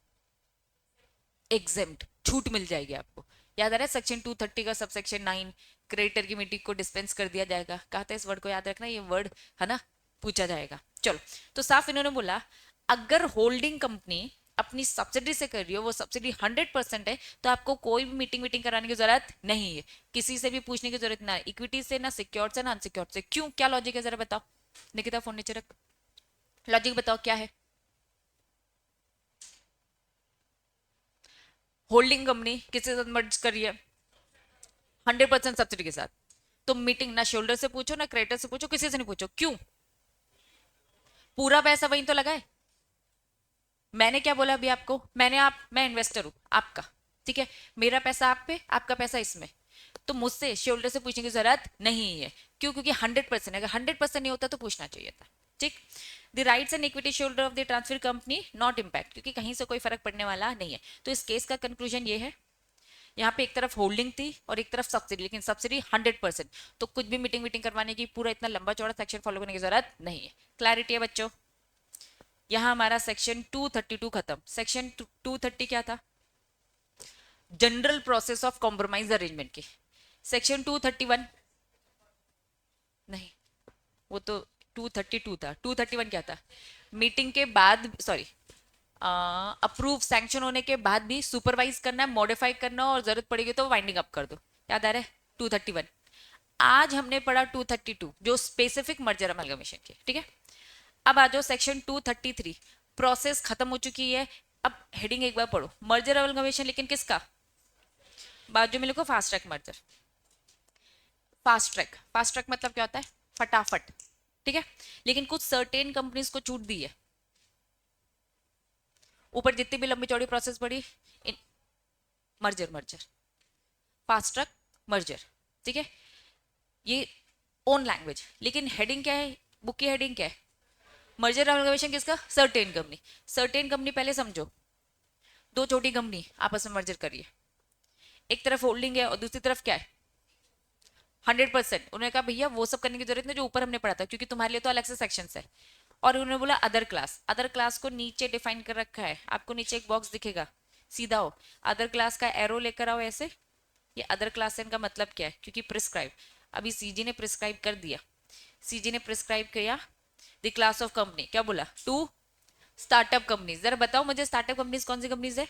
एग्जेम्प्ट, छूट मिल जाएगी आपको। याद आ रहा है सेक्शन 230 का सब सेक्शन 9, क्रेडिटर की मीटिंग को डिस्पेंस कर दिया जाएगा। कहा था इस वर्ड को याद रखना, ये वर्ड है ना, पूछा जाएगा। चलो, तो साफ इन्होंने बोला अगर होल्डिंग कंपनी अपनी सब्सिडी से कर रही हो, वो सब्सिडी 100% है, तो आपको कोई भी मीटिंग मीटिंग कराने की जरूरत नहीं है, किसी से भी पूछने की जरूरत ना इक्विटी से, ना सिक्योर्ड से, ना अनसिक्योर्ड से। क्यों, क्या लॉजिक है जरा बताओ। निकिता फोन नीचे रख, लॉजिक बताओ क्या है। होल्डिंग कंपनी किसके साथ मर्ज कर रही है, 100% सब्सिडी के साथ। तुम मीटिंग ना शोल्डर से पूछो ना क्रेडिटर से पूछो, किसी से नहीं पूछो, क्यों, पूरा पैसा वहीं तो लगा है। मैंने क्या बोला अभी आपको, मैं इन्वेस्टर हूं आपका, ठीक है। मेरा पैसा आप पे, आपका पैसा इसमें, तो मुझसे शोल्डर से पूछने की जरूरत नहीं है। क्यों, क्योंकि 100%, अगर 100% नहीं होता तो पूछना चाहिए था, ठीक। The rights and equity shoulder of the transfer company not impact, क्योंकि कहीं से कोई फर्क पड़ने वाला नहीं है। तो इस केस का कंक्लूजन ये है, यहाँ पे एक तरफ होल्डिंग थी और एक तरफ सब्सिडी, लेकिन सब्सिडी 100%, तो कुछ भी मीटिंग मीटिंग करवाने की पूरा इतना लंबा चौड़ा सेक्शन फॉलो करने की जरूरत नहीं है। क्लैरिटी है बच्चों? यहाँ हमारा सेक्शन 232 खत्म। सेक्शन 230 क्या था? General process of compromise arrangement की। सेक्शन 231 नहीं, वो तो 232 था। 231 क्या था? मीटिंग के बाद, सॉरी, अप्रूव सैंक्शन होने के बाद भी सुपरवाइज करना है, मॉडिफाई करना और जरूरत पड़ेगी तो वाइंडिंग अप कर दो। याद आ रहा है? 231। आज हमने पढ़ा 232 जो स्पेसिफिक मर्जर अमलगमेशन के, ठीक है। अब आ जाओ सेक्शन 233। प्रोसेस खत्म हो चुकी है। अब हेडिंग एक बार पढ़ो, मर्जर अमलगमेशन, लेकिन किसका? बाजू में लिखो fast track merger. Fast track, fast track मतलब क्या होता है? फटाफट, ठीक है। लेकिन कुछ सर्टेन कंपनीज को छूट दी है। ऊपर जितनी भी लंबी चौड़ी प्रोसेस पड़ी, merger merger fast track merger, ठीक है। ये ओन लैंग्वेज, लेकिन हेडिंग क्या है? बुक की हेडिंग क्या है? मर्जर अमलगमेशन किसका? Certain company. सर्टेन कंपनी पहले समझो, दो छोटी कंपनी आपस में मर्जर करिए, एक तरफ होल्डिंग है और दूसरी तरफ क्या है? 100%। उन्होंने कहा भैया वो सब करने की जरूरत नहीं जो ऊपर हमने पढ़ा था, क्योंकि तुम्हारे लिए तो अलग से सेक्शन है। और उन्होंने बोला अदर क्लास। अदर क्लास को नीचे डिफाइन कर रखा है, आपको नीचे एक बॉक्स दिखेगा, सीधा हो, अदर क्लास का एरो लेकर आओ ऐसे। ये अदर क्लास का मतलब क्या है? क्योंकि प्रिस्क्राइब, अभी सीजी ने प्रिस्क्राइब कर दिया। सीजी ने प्रिस्क्राइब किया द क्लास ऑफ कंपनी, क्या बोला? Two startup companies. जरा बताओ मुझे, स्टार्टअप कंपनीज कौन सी कंपनीज है?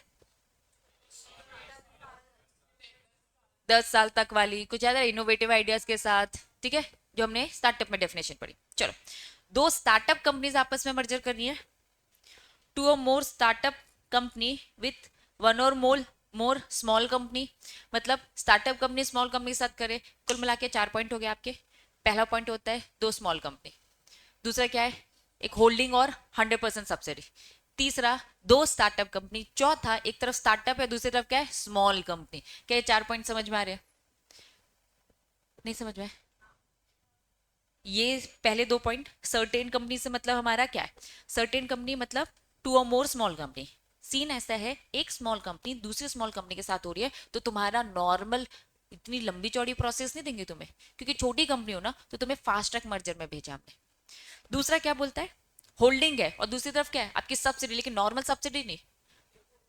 10 साल तक वाली, कुछ ज्यादा इनोवेटिव आइडियाज के साथ, ठीक है, जो हमने स्टार्टअप में डेफिनेशन पढ़ी। चलो, दो स्टार्टअप कंपनीज आपस में मर्जर करनी है। टू और मोर स्टार्टअप कंपनी विथ वन और मोर स्मॉल कंपनी। मतलब स्टार्टअप कंपनी स्मॉल कंपनी के साथ करे। कुल मिला के 4 पॉइंट हो गए आपके। पहला पॉइंट होता है दो स्मॉल कंपनी, दूसरा क्या है? एक होल्डिंग और 100% सब्सिडी। तीसरा दो स्टार्टअप कंपनी। चौथा एक तरफ स्टार्टअप है, दूसरी तरफ क्या है? Small company. क्या ये 4 पॉइंट समझ में आ रहे हैं? नहीं समझ में? ये पहले दो पॉइंट, सर्टेन कंपनी से मतलब हमारा क्या है? सर्टेन कंपनी मतलब टू और मोर स्मॉल कंपनी। सीन ऐसा है, एक स्मॉल कंपनी दूसरी स्मॉल कंपनी के साथ हो रही है, तो तुम्हारा नॉर्मल इतनी लंबी चौड़ी प्रोसेस नहीं देंगे तुम्हें, क्योंकि छोटी कंपनी हो ना, तो तुम्हें फास्ट ट्रैक मर्जर में भेजा हमने। दूसरा क्या बोलता है? होल्डिंग है और दूसरी तरफ क्या है? आपकी सब्सिडी, लेकिन नॉर्मल सब्सिडी नहीं,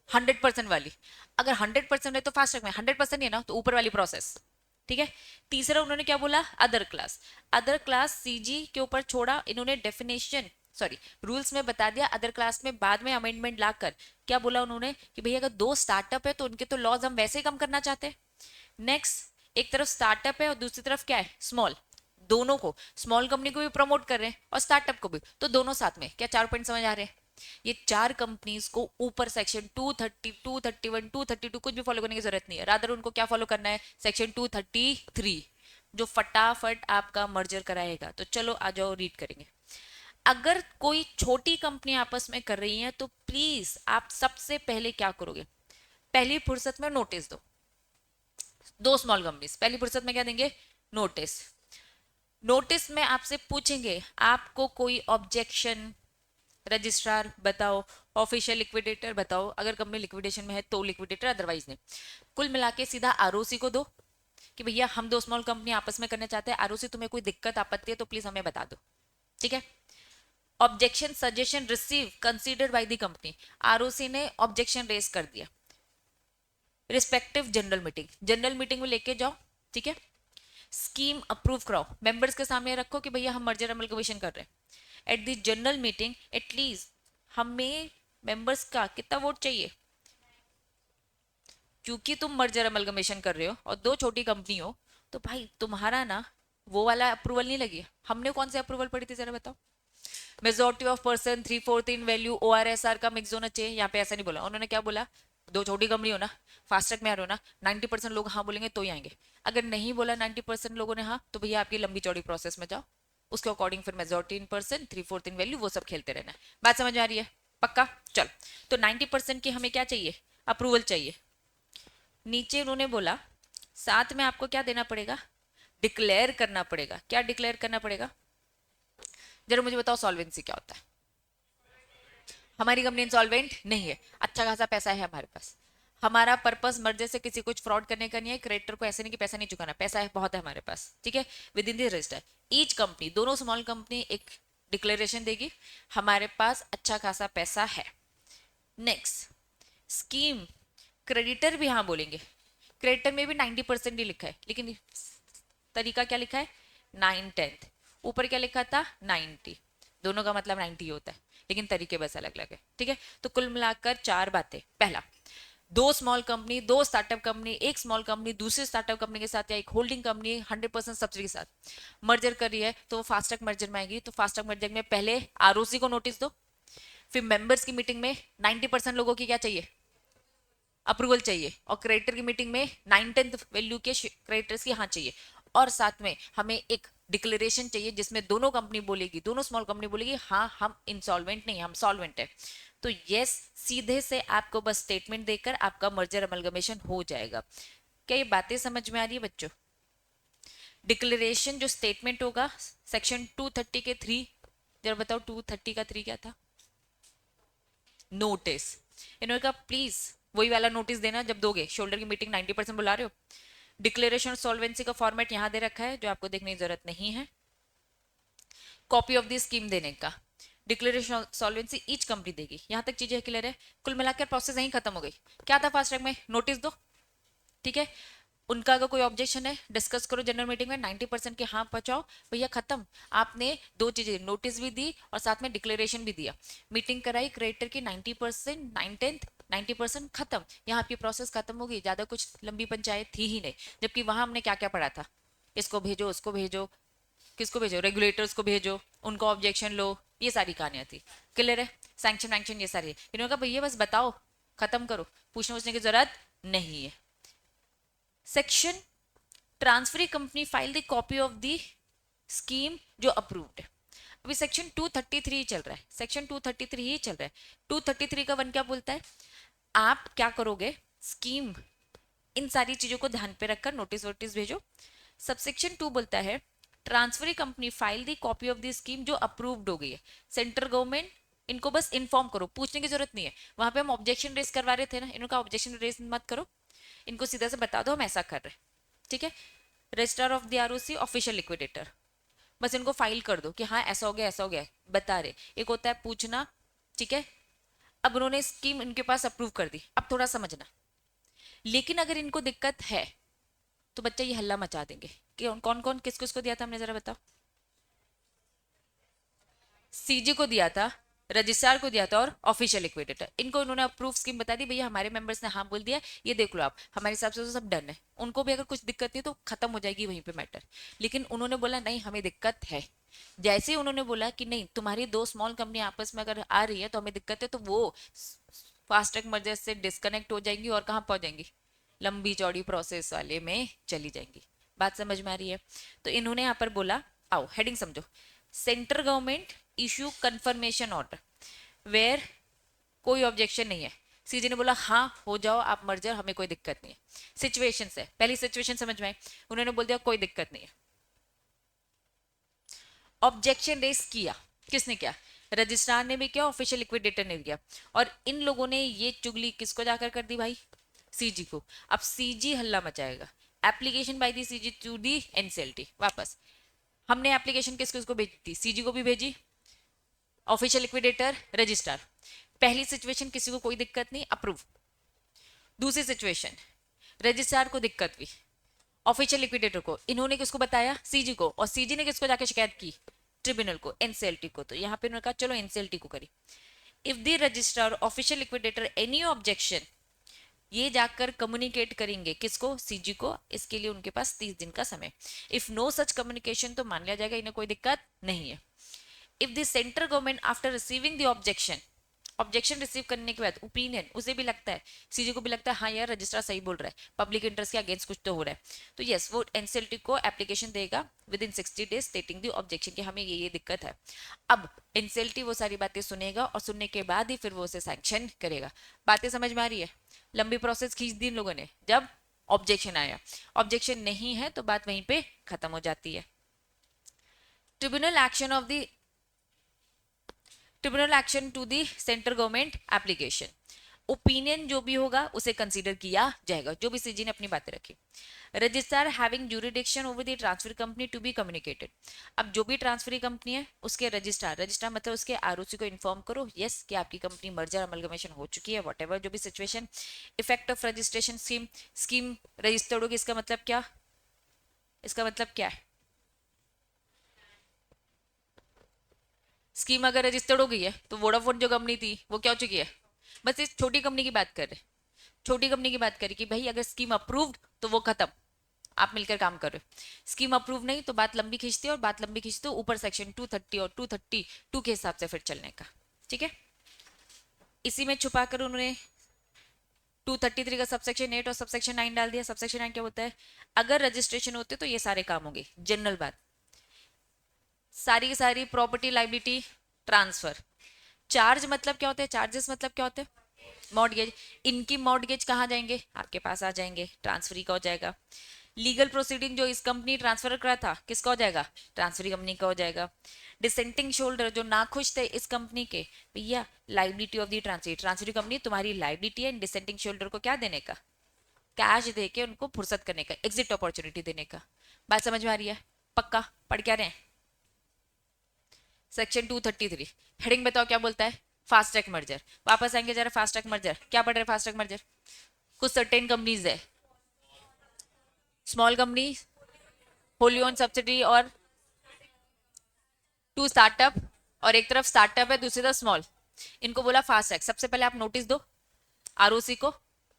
100% वाली। अगर 100% है तो फास्ट ट्रैक में, 100% नहीं है ना, तो ऊपर वाली प्रोसेस, ठीक है। तीसरा उन्होंने क्या बोला? Other class. Other class CG के ऊपर छोड़ा इन्होंने डेफिनेशन, सॉरी रूल्स में बता दिया। अदर क्लास में बाद में अमेंडमेंट लाकर क्या बोला उन्होंने कि भैया अगर दो स्टार्टअप है तो उनके तो लॉज हम वैसे ही कम करना चाहते हैं। नेक्स्ट, एक तरफ स्टार्टअप है और दूसरी तरफ क्या है? स्मॉल। दोनों को, स्मॉल कंपनी को भी प्रमोट कर रहे हैं और स्टार्टअप को भी, तो दोनों साथ में। क्या 4 पॉइंट समझ आ रहे हैं? ये 4 कंपनीज को ऊपर सेक्शन 230, 231, 232 कुछ भी फॉलो करने की जरूरत नहीं है। रादर उनको क्या फॉलो करना है? सेक्शन 233, जो फटाफट आपका मर्जर कराएगा। तो चलो आ जाओ, रीड करेंगे। अगर कोई छोटी कंपनी आपस में कर रही है तो प्लीज आप सबसे पहले क्या करोगे? पहली फुर्सत में नोटिस दो। दो स्मॉल कंपनीज पहली फुर्सत में क्या देंगे? नोटिस। नोटिस में आपसे पूछेंगे आपको कोई ऑब्जेक्शन? रजिस्ट्रार बताओ, ऑफिशियल लिक्विडेटर बताओ, अगर कंपनी लिक्विडेशन में है तो लिक्विडेटर, अदरवाइज नहीं। कुल मिला के सीधा आरओसी को दो कि भैया हम दो स्मॉल कंपनी आपस में करना चाहते हैं, आरओसी तुम्हें कोई दिक्कत आपत्ति है तो प्लीज हमें बता दो, ठीक है। Objection suggestion receive considered bye the company. ROC ने ऑब्जेक्शन रेस कर दिया, respective general meeting, general meeting में लेके जाओ, ठीक है। स्कीम अप्रूव कराओ, मेंबर्स के सामने रखो कि भैया हम मर्जर अमलगमेशन कर रहे हैं। At the general meeting at least हमें मेंबर्स का कितना वोट चाहिए? क्योंकि तुम मर्जर अमलगमेशन कर रहे हो और दो छोटी कंपनी हो, तो भाई तुम्हारा ना वो वाला अप्रूवल नहीं लगी। हमने कौन से अप्रूवल पढ़ी थी जरा बताओ? Majority of person 3/4 in value ORSR का मिक्स होना चाहिए। यहाँ पे ऐसा नहीं बोला उन्होंने। क्या बोला? दो छोटी कंपनी हो ना, फास्ट ट्रैक में आ रहे हो ना, 90% लोग हाँ बोलेंगे तो ही आएंगे। अगर नहीं बोला 90% लोगों ने हाँ, तो भैया आपकी लंबी चौड़ी प्रोसेस में जाओ, उसके अकॉर्डिंग फिर majority in person 3/4 in value वो सब खेलते रहना है। बात समझ आ रही है? पक्का? चल, तो 90% की हमें क्या चाहिए? अप्रूवल चाहिए। नीचे उन्होंने बोला साथ में आपको क्या देना पड़ेगा? डिक्लेयर करना पड़ेगा। क्या डिक्लेयर करना पड़ेगा? जरा मुझे बताओ, सॉल्वेंसी क्या होता है? हमारी कंपनी इंसॉल्वेंट नहीं है, अच्छा खासा पैसा है हमारे पास, हमारा पर्पस मर्जर से किसी कुछ फ्रॉड करने का नहीं है, क्रेडिटर को ऐसे नहीं कि पैसा नहीं चुकाना, पैसा है बहुत है हमारे पास, ठीक है, with in the register. Each company, दोनों स्मॉल कंपनी एक डिक्लेरेशन देगी, हमारे पास अच्छा खासा पैसा है। नेक्स्ट स्कीम, क्रेडिटर भी हाँ बोलेंगे, क्रेडिटर में भी 90% ही लिखा है, लेकिन तरीका क्या लिखा है 9/10, ऊपर क्या लिखा था 90, दोनों का मतलब 90 होता है, लेकिन तरीके बस अलग अलग है, ठीक है। तो कुल मिलाकर चार बातें, पहला, दो स्मॉल कंपनी, दो स्टार्टअप कंपनी, एक स्मॉल कंपनी दूसरी स्टार्टअप कंपनी के साथ या एक होल्डिंग कंपनी 100% सब्सिडी के साथ मर्जर कर रही है, तो वो फास्ट ट्रैक मर्जर में आएगी। तो फास्ट ट्रैक मर्जर में पहले आरओसी को नोटिस दो, फिर मेंबर्स की मीटिंग में 90% लोगों की क्या चाहिए, अप्रूवल चाहिए, और क्रेडिटर की मीटिंग में 9/10 वैल्यू के क्रेडिटर्स की हाँ चाहिए, और साथ में हमें एक डिक्लेरेशन चाहिए जिसमें दोनों कंपनी बोलेगी, दोनों स्मॉल कंपनी बोलेगी हाँ हम इंसॉल्वेंट नहीं, हम सॉल्वेंट है। तो यस, सीधे से आपको बस स्टेटमेंट देकर आपका मर्जर अमलगमेशन हो जाएगा। क्या ये बातें समझ में आ रही है बच्चों? डिक्लेरेशन जो स्टेटमेंट होगा सेक्शन 230 के 3, जरा बताओ 230 का 3 क्या था? नोटिस। इन्होंने कहा प्लीज वही वाला नोटिस देना जब दोगे, शोल्डर की मीटिंग 90% बुला रहे हो। डिक्लेरेशन सॉल्वेंसी का फॉर्मेट यहां दे रखा है जो आपको देखने की जरूरत नहीं है। कॉपी ऑफ द स्कीम देने का, डिक्लेरेशन सॉल्वेंसी ईच कंपनी देगी। यहां तक चीजें क्लियर है? कुल मिलाकर प्रोसेस यहीं खत्म हो गई। क्या था फास्ट ट्रैक में, नोटिस दो, ठीक है, उनका अगर कोई ऑब्जेक्शन है डिस्कस करो जनरल मीटिंग में, 90% के हाँ पहुंचाओ, भैया खत्म। आपने दो चीजें, नोटिस भी दी और साथ में डिक्लेरेशन भी दिया, मीटिंग कराई क्रेडिटर की 90%, 9/10, 90% खत्म। यहाँ आपकी प्रोसेस खत्म होगी, ज्यादा कुछ लंबी पंचायत थी ही नहीं। जबकि वहां हमने क्या क्या पढ़ा था, इसको भेजो उसको भेजो, किसको भेजो, रेगुलेटर्स को भेजो, उनको ऑब्जेक्शन लो, ये सारी कहानियां थी। क्लियर है? सैंक्शन वैंक्शन ये सारी, इन्होंने कहा भैया बस बताओ खत्म करो, पूछने पूछने की जरूरत नहीं है। Section transferee company file the copy of the scheme जो अप्रूव्ड है। अभी सेक्शन 233 चल रहा है, सेक्शन 233 ही चल रहा है। 233 का वन क्या बोलता है, आप क्या करोगे, स्कीम इन सारी चीजों को ध्यान पे रखकर नोटिस वोटिस भेजो। सबसेक्शन 2 बोलता है transferee company file the copy of the scheme जो अप्रूव्ड हो गई है, सेंट्रल गवर्नमेंट इनको बस इन्फॉर्म करो, पूछने की जरूरत नहीं है। वहां पे हम ऑब्जेक्शन रेस करवा रहे थे ना, इनका ऑब्जेक्शन रेस मत करो, इनको सीधा से बता दो हम ऐसा कर रहे हैं, ठीक है। Registrar of the ROC official liquidator, बस इनको फाइल कर दो कि हाँ ऐसा हो गया ऐसा हो गया, बता रहे। एक होता है पूछना, ठीक है। अब उन्होंने स्कीम इनके पास अप्रूव कर दी, अब थोड़ा समझना, लेकिन अगर इनको दिक्कत है तो बच्चा ये हल्ला मचा देंगे कि कौन कौन किस किस को दिया था हमने, जरा बताओ। सीजी को दिया था, रजिस्ट्रार को दिया था और ऑफिशियल लिक्विडेटर, इनको इन्होंने अप्रूव स्कीम बता दी, भैया हमारे मेंबर्स ने हाँ बोल दिया, ये देख लो आप, हमारे हिसाब से तो सब डन है। उनको भी अगर कुछ दिक्कत नहीं तो खत्म हो जाएगी वहीं पे मैटर। लेकिन उन्होंने बोला नहीं हमें दिक्कत है। जैसे ही उन्होंने बोला कि नहीं तुम्हारी दो स्मॉल कंपनी आपस में अगर आ रही है तो हमें दिक्कत है, तो वो फास्ट ट्रैक मर्जर से डिस्कनेक्ट हो जाएंगी और कहाँ पहुंच जाएंगी, लंबी चौड़ी प्रोसेस वाले में चली जाएंगी। बात समझ में आ रही है? तो इन्होंने यहाँ पर बोला, आओ हेडिंग समझो, central government issue confirmation order where कोई ऑब्जेक्शन नहीं है, सीजी ने बोला हाँ हो जाओ आप मर्जर, हमें कोई दिक्कत नहीं है। सिचुएशन है, पहली सिचुएशन समझ में आई, उन्होंने बोल दिया कोई दिक्कत नहीं है। ऑब्जेक्शन रेस किया, किसने किया, रजिस्ट्रार ने भी किया, ऑफिशियल लिक्विडेटर ने भी किया, और इन लोगों ने ये चुगली किसको जाकर कर दी भाई, सीजी को। अब सीजी हल्ला मचाएगा, application by the CG to the NCLT वापस। हमने एप्लीकेशन किस किसको भेजी थी, सीजी को भी भेजी, ऑफिशियल लिक्विडेटर, रजिस्ट्रार। पहली सिचुएशन किसी को कोई दिक्कत नहीं, अप्रूव। दूसरी सिचुएशन रजिस्ट्रार को दिक्कत हुई, ऑफिशियल लिक्विडेटर को, इन्होंने किसको बताया, सीजी को, और सीजी ने किसको जाकर शिकायत की, ट्रिब्यूनल को, एनसीएलटी को। तो यहाँ पे उन्होंने कहा चलो एनसीएलटी को करी। If the registrar official liquidator any objection, ये जाकर कम्युनिकेट करेंगे किसको, सीजी को। इसके लिए उनके पास 30 दिन का समय। इफ नो सच कम्युनिकेशन तो मान लिया जाएगा इन्हें कोई दिक्कत नहीं है। If the central government after receiving the objection, objection receive करने के बाद ओपिनियन, उसे भी लगता है, सीजी को भी लगता है हाँ यार रजिस्ट्रार सही बोल रहा है, पब्लिक इंटरेस्ट के अगेंस्ट कुछ तो हो रहा है, तो यस वो एनसीएलटी को एप्लीकेशन देगा with in 60 days stating the objection कि हमें ये दिक्कत है। अब एनसीएलटी वो सारी बातें सुनेगा और सुनने के बाद ही फिर वो उसे सैंक्शन करेगा। बातें समझ में आ रही है? लंबी प्रोसेस खींच दी इन लोगों ने, जब ऑब्जेक्शन आया, ऑब्जेक्शन नहीं है तो बात वहीं पे खत्म हो जाती है। Tribunal action of the tribunal action to the central government application, opinion जो भी होगा उसे कंसीडर किया जाएगा, जो भी सीजी ने अपनी बातें रखी। Registrar having jurisdiction over the transfer company to be communicated. अब जो भी ट्रांसफर कंपनी है उसके रजिस्ट्रार, रजिस्ट्रार मतलब उसके आरओसी को इन्फॉर्म करो यस कि आपकी कंपनी मर्जर अमलगमेशन हो चुकी है, वट जो भी situation. Effect of registration scheme, scheme registered होगी, इसका मतलब क्या, इसका मतलब क्या है, स्कीम अगर रजिस्टर्ड हो गई है तो वोडाफोन जो कंपनी थी वो क्या हो चुकी है। बस इस छोटी कंपनी की बात कर रहे, छोटी कंपनी की बात करें कि भाई अगर स्कीम अप्रूव्ड तो वो खत्म, आप मिलकर काम कर रहे हो। स्कीम अप्रूव नहीं तो बात लंबी खींचती है, और बात लंबी खींचते हो ऊपर सेक्शन 230 और 232 के हिसाब से फिर चलने का, ठीक है। इसी में छुपा कर उन्होंने 233 का सबसेक्शन 8 और सबसेक्शन 9 डाल दिया। सबसेक्शन 9 क्या होता है, अगर रजिस्ट्रेशन होते तो ये सारे काम होंगे, जनरल बात, सारी की सारी प्रॉपर्टी लाइबिलिटी ट्रांसफर। चार्ज मतलब क्या होता है, चार्जेस मतलब क्या होते हैं, मॉर्गेज। इनकी मॉर्गेज कहाँ जाएंगे, आपके पास आ जाएंगे, ट्रांसफरी का हो जाएगा। लीगल प्रोसीडिंग जो इस कंपनी ट्रांसफर करा था किसका हो जाएगा, ट्रांसफरी कंपनी का हो जाएगा। डिसेंटिंग शोल्डर जो नाखुश थे इस कंपनी के, भैया liability of the transferee, transferee company तुम्हारी लाइबिलिटी है, डिसेंटिंग शोल्डर को क्या देने का, कैश दे के उनको फुर्सत करने का, एग्जिट अपॉर्चुनिटी देने का। बात समझ में आ रही है, पक्का पढ़ क्या रहे हैं। सेक्शन 233 हेडिंग बताओ क्या बोलता है, फास्ट ट्रैक मर्जर। वापस आएंगे जरा, फास्ट ट्रैक मर्जर क्या पढ़ रहे, फास्ट ट्रैक मर्जर कुछ सर्टेन कंपनीज है, small company, Holi own subsidy और टू स्टार्टअप, और एक तरफ स्टार्टअप है दूसरी तरफ स्मॉल, इनको बोला फास्ट ट्रैक। सबसे पहले आप नोटिस दो आरओसी को,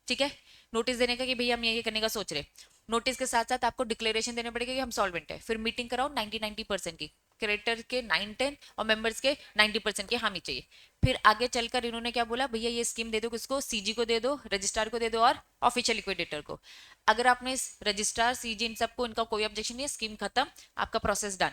ठीक है, नोटिस देने का कि भैया हम ये करने का सोच रहे। नोटिस के साथ साथ आपको डिक्लेरेशन देने पड़ेगा कि हम सॉल्वेंट है, फिर मीटिंग कराओ 90-90% की, क्रेडिटर के 9-10 और मेंबर्स के 90% के हामी चाहिए। फिर आगे चलकर इन्होंने क्या बोला, भैया ये स्कीम दे दो किसको, सीजी को दे दो, रजिस्ट्रार को दे दो और ऑफिशियल लिक्विडेटर को। अगर आपने रजिस्ट्रार सीजी इन सबको, इनका कोई ऑब्जेक्शन नहीं है, स्कीम खत्म, आपका प्रोसेस डन।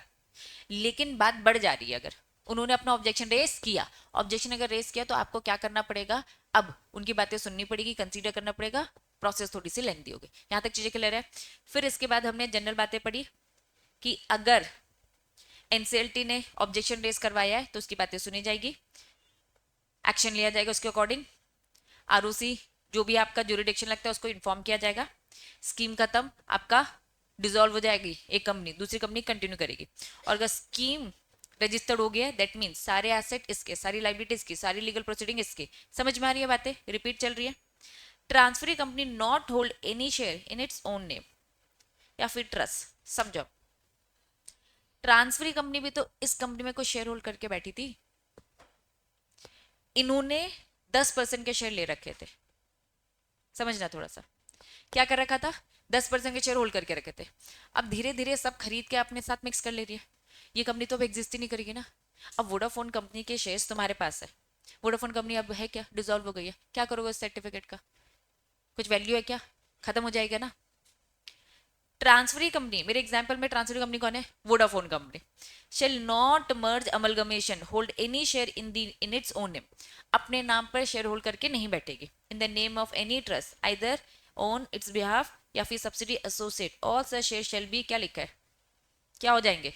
लेकिन बात बढ़ जा रही है, अगर उन्होंने अपना ऑब्जेक्शन रेस किया, ऑब्जेक्शन अगर रेस किया तो आपको क्या करना पड़ेगा, अब उनकी बातें सुननी पड़ेगी, कंसीडर करना पड़ेगा, प्रोसेस थोड़ी सी लेंथी होगी। यहां तक चीजें क्लियर है। फिर इसके बाद हमने जनरल बातें पढ़ी कि अगर एनसीएलटी ने ऑब्जेक्शन रेस करवाया है तो उसकी बातें सुनी जाएगी, एक्शन लिया जाएगा उसके अकॉर्डिंग। आरओसी जो भी आपका ज्यूरिडिक्शन लगता है उसको इन्फॉर्म किया जाएगा। स्कीम खत्म, आपका डिसॉल्व हो जाएगी, एक कंपनी दूसरी कंपनी कंटिन्यू करेगी। और अगर स्कीम रजिस्टर्ड हो गया दैट मीन सारे एसेट इसके, सारी लाइबिलिटीज की, सारी लीगल प्रोसीडिंग इसके। समझ में आ रही है बातें, रिपीट चल रही है। Transferee company not hold any share in its own name या फिर ट्रस्ट। समझो, ट्रांसफरी कंपनी भी तो इस कंपनी में कोई शेयर होल्ड करके बैठी थी, इन्होंने 10% के शेयर ले रखे थे, समझना थोड़ा सा, क्या कर रखा था, 10% के शेयर होल्ड करके रखे थे। अब धीरे धीरे सब खरीद के अपने साथ मिक्स कर ले रही है, ये कंपनी तो अब एग्जिस्ट ही नहीं करेगी ना। अब वोडाफोन कंपनी के शेयर्स तुम्हारे पास है, वोडाफोन कंपनी अब है क्या, डिसॉल्व हो गई है, क्या करोगे उस सर्टिफिकेट का, कुछ वैल्यू है क्या, खत्म हो जाएगा ना। ट्रांसफरी कंपनी, मेरे एग्जांपल में ट्रांसफरी कंपनी कौन है, Vodafone company, shall not merge amalgamation hold any share in its own name, अपने नाम पर शेयर होल्ड करके नहीं बैठेगी, in the name of any trust either on it's behalf या फिर subsidy associate, all such share shall be, क्या लिखा है, क्या हो जाएंगे,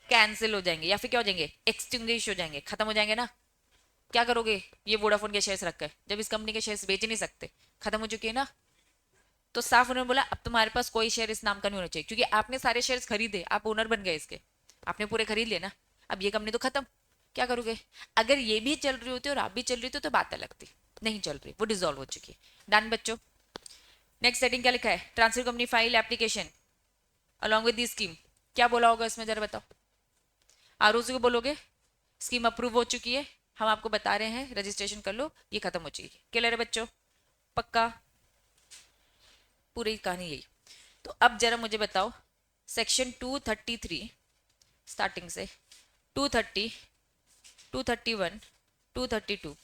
कैंसिल हो जाएंगे या फिर क्या हो जाएंगे, एक्सटिंग्विश हो जाएंगे, खत्म हो जाएंगे ना। क्या करोगे, ये वोडाफोन के शेयर्स रखकर, जब इस कंपनी के शेयर्स बेच नहीं सकते, खत्म हो चुकी है ना। तो साफ उन्होंने बोला अब तुम्हारे पास कोई शेयर इस नाम का नहीं होना चाहिए, क्योंकि आपने सारे शेयर्स खरीदे, आप ओनर बन गए इसके, आपने पूरे खरीद लिए ना, अब ये कंपनी तो खत्म, क्या करोगे। अगर ये भी चल रही होती और आप भी चल रही तो बात अलग थी, नहीं चल रही, वो डिसॉल्व हो चुकी है। डन बच्चों। नेक्स्ट सेटिंग क्या लिखा है, transfer company file application along with the scheme, क्या बोला होगा इसमें जरा बताओ, आरओसी को बोलोगे स्कीम अप्रूव हो चुकी है, हम आपको बता रहे हैं रजिस्ट्रेशन कर लो, ये खत्म हो चुकी है। क्लियर है बच्चों, पक्का, पूरी कहानी यही। तो अब जरा मुझे बताओ सेक्शन 233 स्टार्टिंग से 230, 231, 232,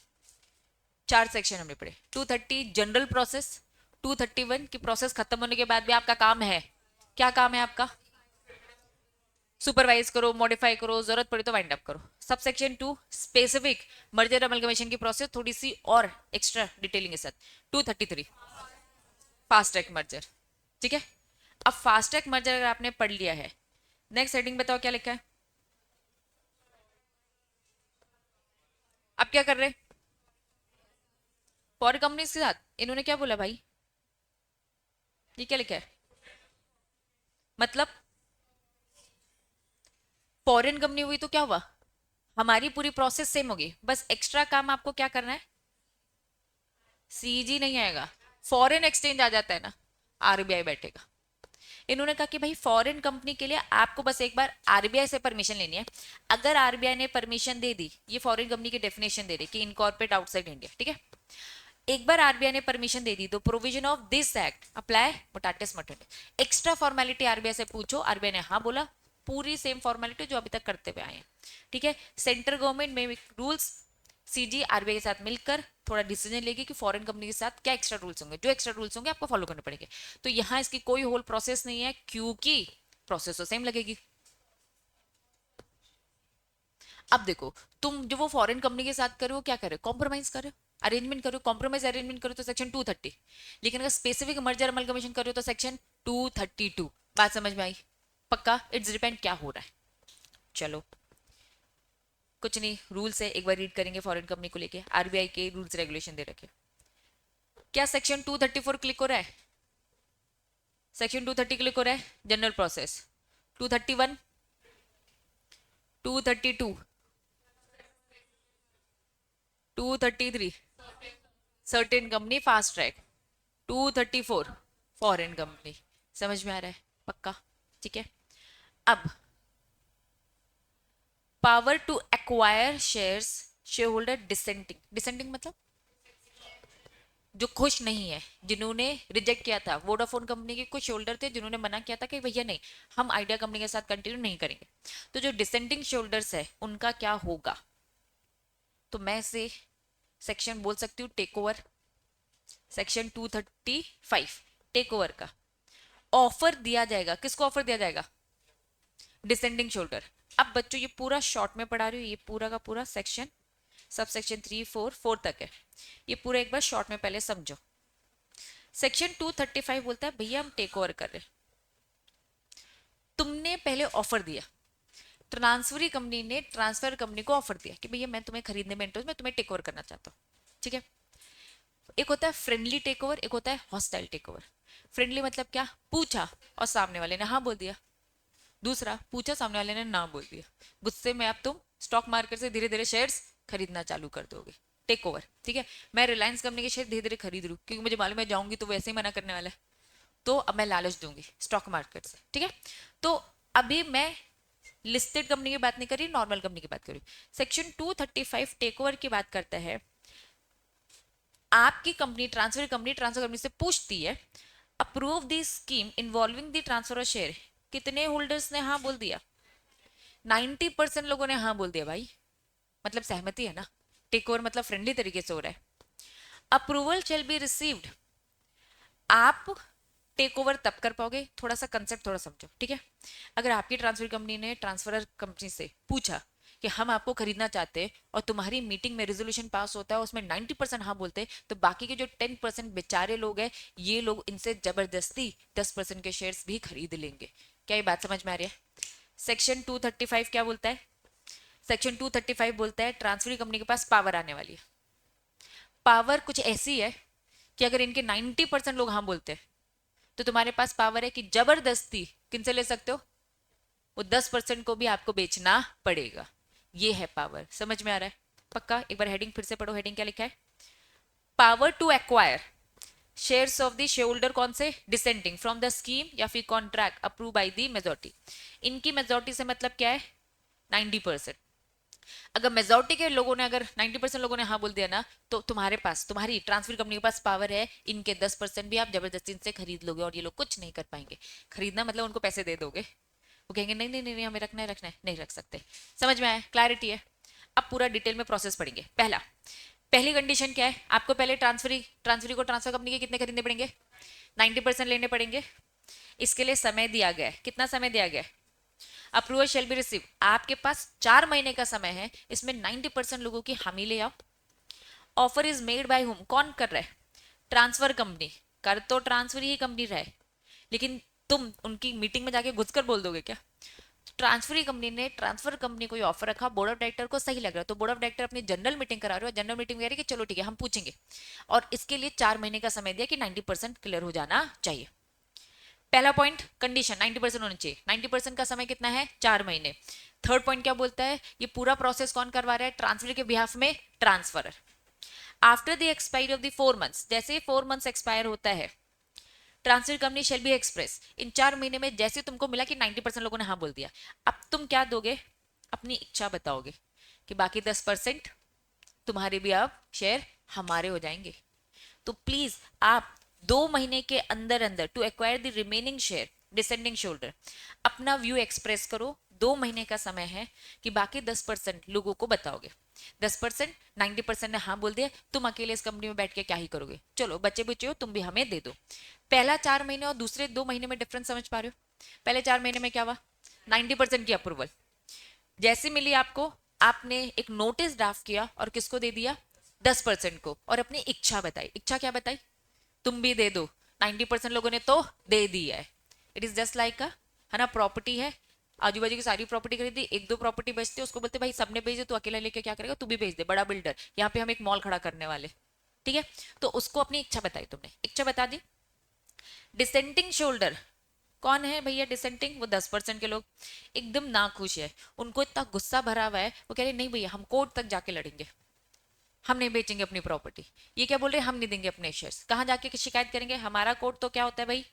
चार सेक्शन हमने पढ़े। 230 जनरल प्रोसेस, 231 की प्रोसेस खत्म होने के बाद भी आपका काम है, क्या काम है आपका, सुपरवाइज करो, मॉडिफाई करो, जरूरत पड़े तो वाइंड अप करो। Sub section 2 specific merger amalgamation की प्रोसेस थोड़ी सी और एक्स्ट्रा डिटेलिंग के साथ। 233 फास्ट ट्रैक मर्जर, ठीक है। अब फास्ट ट्रैक मर्जर अगर आपने पढ़ लिया है, नेक्स्ट हेडिंग बताओ क्या लिखा है, अब क्या कर रहे हैं, फॉरेन कंपनी के साथ इन्होंने क्या बोला भाई, ये क्या लिखा है, मतलब फॉरेन कंपनी हुई तो क्या हुआ, हमारी पूरी प्रोसेस सेम होगी, बस एक्स्ट्रा काम आपको क्या करना है, सीजी नहीं आएगा, फॉरेन एक्सचेंज आ जाता है ना, आरबीआई बैठेगा। इन्होंने कहा कि भाई फॉरेन कंपनी के लिए आपको बस एक बार आरबीआई से परमिशन लेनी है। अगर आरबीआई ने परमिशन दे दी, ये फॉरेन कंपनी की डेफिनेशन दे रही कि इनकॉर्पोरेट आउटसाइड इंडिया, ठीक है, एक बार आरबीआई ने परमिशन दे दी तो provision of this act apply mutatis mutandis. Extra formality RBI से पूछो, आरबीआई ने हाँ बोला, पूरी सेम फॉर्मेलिटी जो अभी तक करते हुए आए हैं, ठीक है। सेंट्रल गवर्नमेंट में रूल्स, सीजी आरबीआई के साथ मिलकर थोड़ा डिसीजन लेगी कि फॉरेन कंपनी के साथ क्या एक्स्ट्रा रूल्स होंगे, जो एक्स्ट्रा रूल्स होंगे आपको फॉलो करने पड़ेंगे। तो यहाँ इसकी कोई होल प्रोसेस नहीं है, क्योंकि प्रोसेस तो सेम लगेगी। अब देखो, तुम जो वो फॉरेन कंपनी के साथ कर रहे हो, क्या कर रहे हो, कॉम्प्रोमाइज कर रहे हो, अरेंजमेंट करो, कॉम्प्रोमाइज अरेंजमेंट करो तो सेक्शन 230। लेकिन अगर स्पेसिफिक मर्जर अमलगमेशन करो तो सेक्शन 232। बात समझ में आई, पक्का, इट्स डिपेंड क्या हो रहा है। चलो कुछ नहीं, रूल्स है, एक बार रीड करेंगे फॉरेन कंपनी को लेके, आरबीआई के रूल्स रेगुलेशन दे रखे। क्या सेक्शन 234 क्लिक हो रहा है, सेक्शन 230 क्लिक हो रहा है, general process, 231, 232, 233 certain company fast track, 234 foreign company. समझ में आ रहा है, पक्का, ठीक है। अब power to acquire shares, share holder dissenting, dissenting मतलब जो खुश नहीं है, जिन्होंने रिजेक्ट किया था, वोडाफोन कंपनी के कुछ शोल्डर थे जिन्होंने मना किया था कि भैया नहीं, हम आइडिया कंपनी के साथ कंटिन्यू नहीं करेंगे। तो जो डिसेंटिंग शोल्डर्स है उनका क्या होगा, तो मैं से सेक्शन बोल सकती हूँ take over, section 235 take over का ऑफर दिया जाएगा। किसको ऑफर दिया जाएगा, डिसेंडिंग शोल्डर। अब बच्चों ये पूरा शॉर्ट में पढ़ा रही हूँ, ये पूरा का पूरा सेक्शन, सब सेक्शन 3, 4 तक है, ये पूरा एक बार शॉर्ट में पहले समझो। सेक्शन 235 बोलता है भैया हम टेक ओवर कर रहे हैं, तुमने पहले ऑफर दिया, ट्रांसफरी कंपनी ने ट्रांसफर कंपनी को ऑफर दिया कि भैया मैं तुम्हें खरीदने में इंटरेस्ट, मैं तुम्हें टेक ओवर करना चाहता हूँ, ठीक है। एक होता है फ्रेंडली टेक ओवर, एक होता है हॉस्टाइल टेक ओवर। फ्रेंडली मतलब क्या, पूछा और सामने वाले ने हाँ बोल दिया। दूसरा, पूछा सामने वाले ने ना बोल दिया, गुस्से में अब तुम स्टॉक मार्केट से धीरे धीरे शेयर्स खरीदना चालू कर दोगे, टेक ओवर, ठीक है। मैं रिलायंस कंपनी के शेयर धीरे धीरे खरीद लूँ क्योंकि मुझे मालूम है जाऊंगी तो वैसे ही मना करने वाला है, तो अब मैं लालच दूंगी स्टॉक मार्केट से, ठीक है। तो अभी मैं लिस्टेड कंपनी की बात नहीं कर रही, नॉर्मल कंपनी की बात कर रही हूँ। सेक्शन 235 टेक ओवर की बात करता है, आपकी कंपनी ट्रांसफर कंपनी से पूछती है approve the scheme involving the transfer of share. कितने होल्डर्स ने हाँ बोल दिया, 90% लोगों ने हाँ बोल दिया भाई, मतलब सहमति है ना, टेक ओवर मतलब फ्रेंडली तरीके से हो रहा है। अप्रूवल शेल बी रिसीव्ड, आप टेक ओवर तब कर पाओगे, थोड़ा सा कंसेप्ट थोड़ा समझो, ठीक है। अगर आपकी ट्रांसफर कंपनी ने ट्रांसफर कंपनी से पूछा कि हम आपको खरीदना चाहते हैं और तुम्हारी मीटिंग में रेजोल्यूशन पास होता है उसमें 90% हाँ बोलते हैं, तो बाकी के जो 10% बेचारे लोग हैं, ये लोग इनसे जबरदस्ती 10% के शेयर्स भी खरीद लेंगे। क्या ये बात समझ में आ रही है। सेक्शन 235 क्या बोलता है, सेक्शन 235 बोलता है ट्रांसफर कंपनी के पास पावर आने वाली है। पावर कुछ ऐसी है कि अगर इनके 90% लोग हाँ बोलते हैं तो तुम्हारे पास पावर है कि जबरदस्ती किनसे ले सकते हो, वो 10% को भी आपको बेचना पड़ेगा। ये है पावर, समझ में आ रहा है, पक्का। एक बार हेडिंग फिर से पढ़ो, हेडिंग क्या लिखा है, power to acquire shares of the share holder, कौन से, डिसेंडिंग फ्रॉम द स्कीम या फिर contract approve by the majority. इनकी मेजोरिटी से मतलब क्या है, 90%। अगर मेजोरिटी के लोगों ने, अगर 90% लोगों ने हाँ बोल दिया ना, तो तुम्हारे पास, तुम्हारी ट्रांसफर कंपनी के पास पावर है, इनके 10% भी आप जबरदस्ती इनसे खरीद लोगे और ये लोग कुछ नहीं कर पाएंगे। खरीदना मतलब उनको पैसे दे दोगे, वो कहेंगे नहीं नहीं नहीं, नहीं हमें रखना है, रखना है, नहीं रख सकते। समझ में आया, क्लैरिटी है। अब पूरा डिटेल में प्रोसेस पढ़ेंगे। पहली कंडीशन क्या है, आपको पहले ट्रांसफरी को ट्रांसफर कंपनी के कितने खरीदने पड़ेंगे, 90% लेने पड़ेंगे। इसके लिए समय दिया गया है, कितना समय दिया गया है, अप्रूवल शेल बी रिसीव, आपके पास 4 महीने का समय है, इसमें 90% लोगों की हामी ले आओ। Offer is made by whom, कौन कर रहा है, ट्रांसफर कंपनी। कर तो ट्रांसफर ही कंपनी रहा है, लेकिन तुम उनकी मीटिंग में जाके घुसकर बोल दोगे क्या, ट्रांसफरी कंपनी ने ट्रांसफर कंपनी को ऑफर रखा, बोर्ड ऑफ डायरेक्टर को सही लग रहा है, तो बोर्ड ऑफ डायरेक्टर अपनी जनरल मीटिंग करा रहे हो, जनरल मीटिंग कह रही है कि चलो ठीक है हम पूछेंगे, और इसके लिए 4 महीने का समय दिया कि 90% क्लियर हो जाना चाहिए। पहला पॉइंट कंडीशन 90% होनी चाहिए, 90% का समय कितना है 4 महीने। थर्ड पॉइंट क्या बोलता है, ये पूरा प्रोसेस कौन करवा रहा है, ट्रांसफर के बिहाफ में transferor. After the expiry of the 4 months, जैसे 4 मंथ्स एक्सपायर होता है, transfer company shall be express, इन 4 महीने में जैसे तुमको मिला कि 90% लोगों ने हाँ बोल दिया, अब तुम क्या दोगे, अपनी इच्छा बताओगे कि बाकी 10% तुम्हारे भी अब शेयर हमारे हो जाएंगे। तो प्लीज आप 2 महीने के अंदर अंदर to acquire the remaining share dissenting shareholder अपना व्यू एक्सप्रेस करो। 2 महीने का समय है कि बाकी 10% लोगों को बताओगे। 10%, 90% ने हाँ बोल दिया, तुम अकेले इस कंपनी में बैठ के क्या ही करोगे, चलो बच्चे बच्चे हो तुम भी हमें दे दो। पहला 4 महीने और दूसरे 2 महीने में डिफरेंस समझ पा रहे हो, पहले 4 महीने में क्या हुआ, 90% की अप्रूवल जैसे मिली आपको, आपने एक नोटिस ड्राफ्ट किया और किसको दे दिया, 10% को, और अपनी इच्छा बताई। इच्छा क्या बताई, तुम भी दे दो, 90% लोगों ने तो दे दिया है। इट इज जस्ट लाइक है ना, प्रॉपर्टी है, आजू बाजू की सारी प्रॉपर्टी खरीदी, एक दो प्रॉपर्टी बचती है, उसको बोलते भाई सबने बेच दे, तू अकेला लेके क्या करेगा, तू भी बेच दे, बड़ा बिल्डर, यहाँ पे हम एक मॉल खड़ा करने वाले, ठीक है। तो उसको अपनी इच्छा बताई, तुमने इच्छा बता दी। डिसेंटिंग शोल्डर कौन है भैया, डिसेंटिंग, वो 10% के लोग एकदम नाखुश है, उनको इतना गुस्सा भरा हुआ है, वो कह रहे नहीं भैया हम कोर्ट तक जाके लड़ेंगे, हम नहीं बेचेंगे अपनी प्रॉपर्टी। ये क्या बोल रहे हैं, हम नहीं देंगे अपने शेयर्स, कहाँ जाके शिकायत करेंगे, हमारा कोर्ट तो क्या होता है भाई,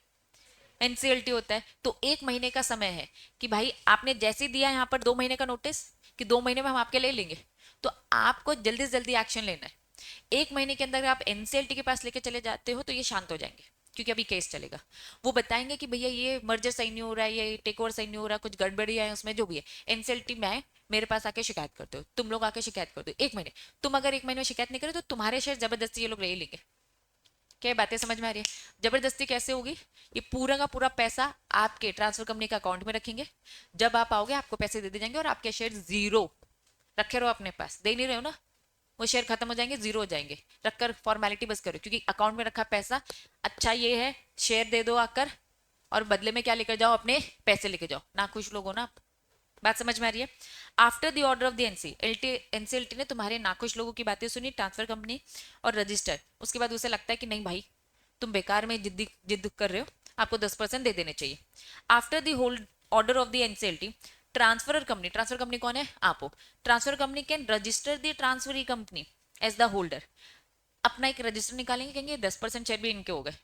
एनसीएलटी होता है। तो 1 महीने का समय है कि भाई आपने जैसे दिया यहाँ पर 2 महीने का नोटिस कि 2 महीने में हम आपके ले लेंगे, तो आपको जल्दी से जल्दी एक्शन लेना है। 1 महीने के अंदर आप एनसीएलटी के पास लेके चले जाते हो तो ये शांत हो जाएंगे, क्योंकि अभी केस चलेगा। वो बताएंगे कि भैया ये मर्जर सही नहीं हो रहा है, ये टेक ओवर सही नहीं हो रहा, कुछ गड़बड़ी है उसमें, जो भी है एनसीएलटी में मेरे पास आके शिकायत करते हो, तुम लोग आके शिकायत करते हो 1 महीने। तुम अगर 1 महीने में शिकायत नहीं करे तो तुम्हारे शेयर जबरदस्ती ये लोग ले लेंगे। क्या बातें समझ में आ रही है, जबरदस्ती कैसे होगी, ये पूरा का पूरा पैसा आपके ट्रांसफर कंपनी का अकाउंट में रखेंगे, जब आप आओगे आपको पैसे दे दिए जाएंगे और आपके शेयर जीरो रखे रहो अपने पास, दे नहीं रहे हो ना, वो शेयर खत्म हो जाएंगे, जीरो हो जाएंगे, रखकर फॉर्मेलिटी बस करो, क्योंकि अकाउंट में रखा पैसा अच्छा ये है, शेयर दे दो आकर और बदले में क्या लेकर जाओ, अपने पैसे लेकर जाओ, ना खुश लोग हो ना। बात समझ में आ रही है। After the order of the NCLT ने तुम्हारे नाखुश लोगों की बातें सुनी, ट्रांसफर कंपनी और रजिस्टर, उसके बाद उसे लगता है कि नहीं भाई तुम बेकार में जिद कर रहे हो, आपको 10% दे देने चाहिए। After the hold order of the NCLT, transfer company कौन है, आप हो, transfer company can register the transferee company as the holder, अपना एक रजिस्टर निकालेंगे, कहेंगे 10% शेयर भी इनके हो गए।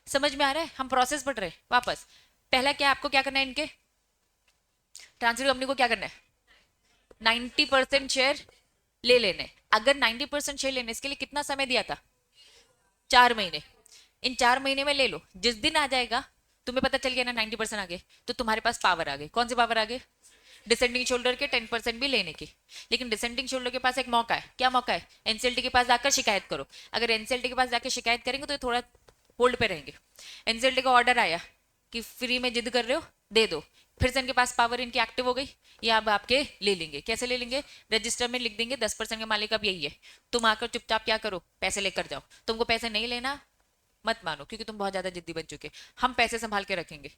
समझ में आ रहा है, हम प्रोसेस पढ़ रहे वापस। पहला क्या आपको क्या करना है, इनके ट्रांसफर कंपनी को क्या करना है, 90% शेयर ले लेने। अगर 90% शेयर लेने, इसके लिए कितना समय दिया था, 4 महीने, इन 4 महीने में ले लो, जिस दिन आ जाएगा तुम्हें पता चल गया ना 90% आ गए, तो तुम्हारे पास पावर आ गई, कौन से पावर आ गए, डिसेंडिंग शोल्डर के 10% भी लेने की। लेकिन डिसेंडिंग शोल्डर के पास एक मौका है, क्या मौका है, एनसीएलटी के पास जाकर शिकायत करो। अगर एनसीएलटी के पास जाकर शिकायत करेंगे तो थोड़ा होल्ड पे रहेंगे। एनसीएलटी का ऑर्डर आया कि फ्री में जिद कर रहे हो, दे दो, फिर से इनके पास पावर इनकी एक्टिव हो गई, ये अब आपके ले लेंगे। कैसे ले लेंगे, रजिस्टर में लिख देंगे 10% के मालिक अब यही है, तुम आकर चुपचाप क्या करो, पैसे लेकर जाओ। तुमको पैसे नहीं लेना मत मानो, क्योंकि तुम बहुत ज्यादा जिद्दी बन चुके, हम पैसे संभाल के रखेंगे,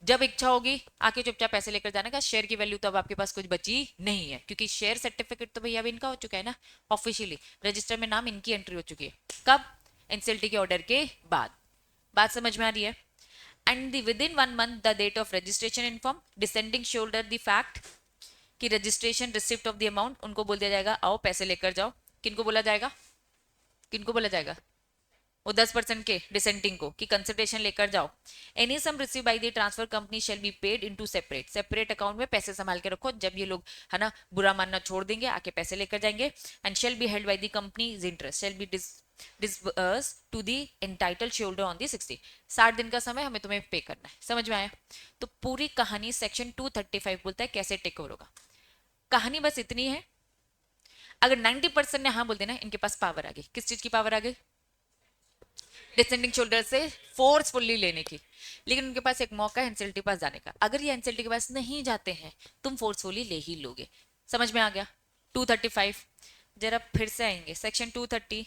जब इच्छा होगी आके चुपचाप पैसे लेकर जाने का। शेयर की वैल्यू तो अब आपके पास कुछ बची नहीं है, क्योंकि शेयर सर्टिफिकेट तो भैया अब इनका हो चुका है ना, ऑफिशियली रजिस्टर में नाम इनकी एंट्री हो चुकी है, कब, एनसीएलटी के ऑर्डर के बाद। बात समझ में आ रही है। And the within 1 month the date of registration inform descending shoulder the fact कि registration receipt of the amount, उनको बोल दिया जाएगा आओ पैसे लेकर जाओ। किनको बोला जाएगा, किनको बोला जाएगा, वो 10% के डिसेंटिंग को कि कंसिडरेशन लेकर जाओ। Any sum receive by the transfer company shall be paid into separate, separate account में पैसे संभाल के रखो, जब ये लोग है ना बुरा मानना छोड़ देंगे आके पैसे लेकर जाएंगे। And shall be held by the companies interest shall be disburse to the entitled shareholder on the 60, 60 दिन का समय हमें तुम्हें पे करना है। समझ में आया। तो पूरी कहानी सेक्शन 235 बोलता है कैसे टेक ओवर होगा। कहानी बस इतनी है, अगर 90% ने हाँ बोल देना, इनके पास पावर आ गई, किस चीज की पावर आ गई, डिसेंडिंग शोल्डर से फोर्सफुली लेने की। लेकिन उनके पास एक मौका है एनसीएलटी के पास जाने का, अगर ये एनसीएलटी के पास नहीं जाते हैं तुम फोर्सफुली ले ही लोगे। समझ में आ गया। 235 जरा फिर से आएंगे, सेक्शन 230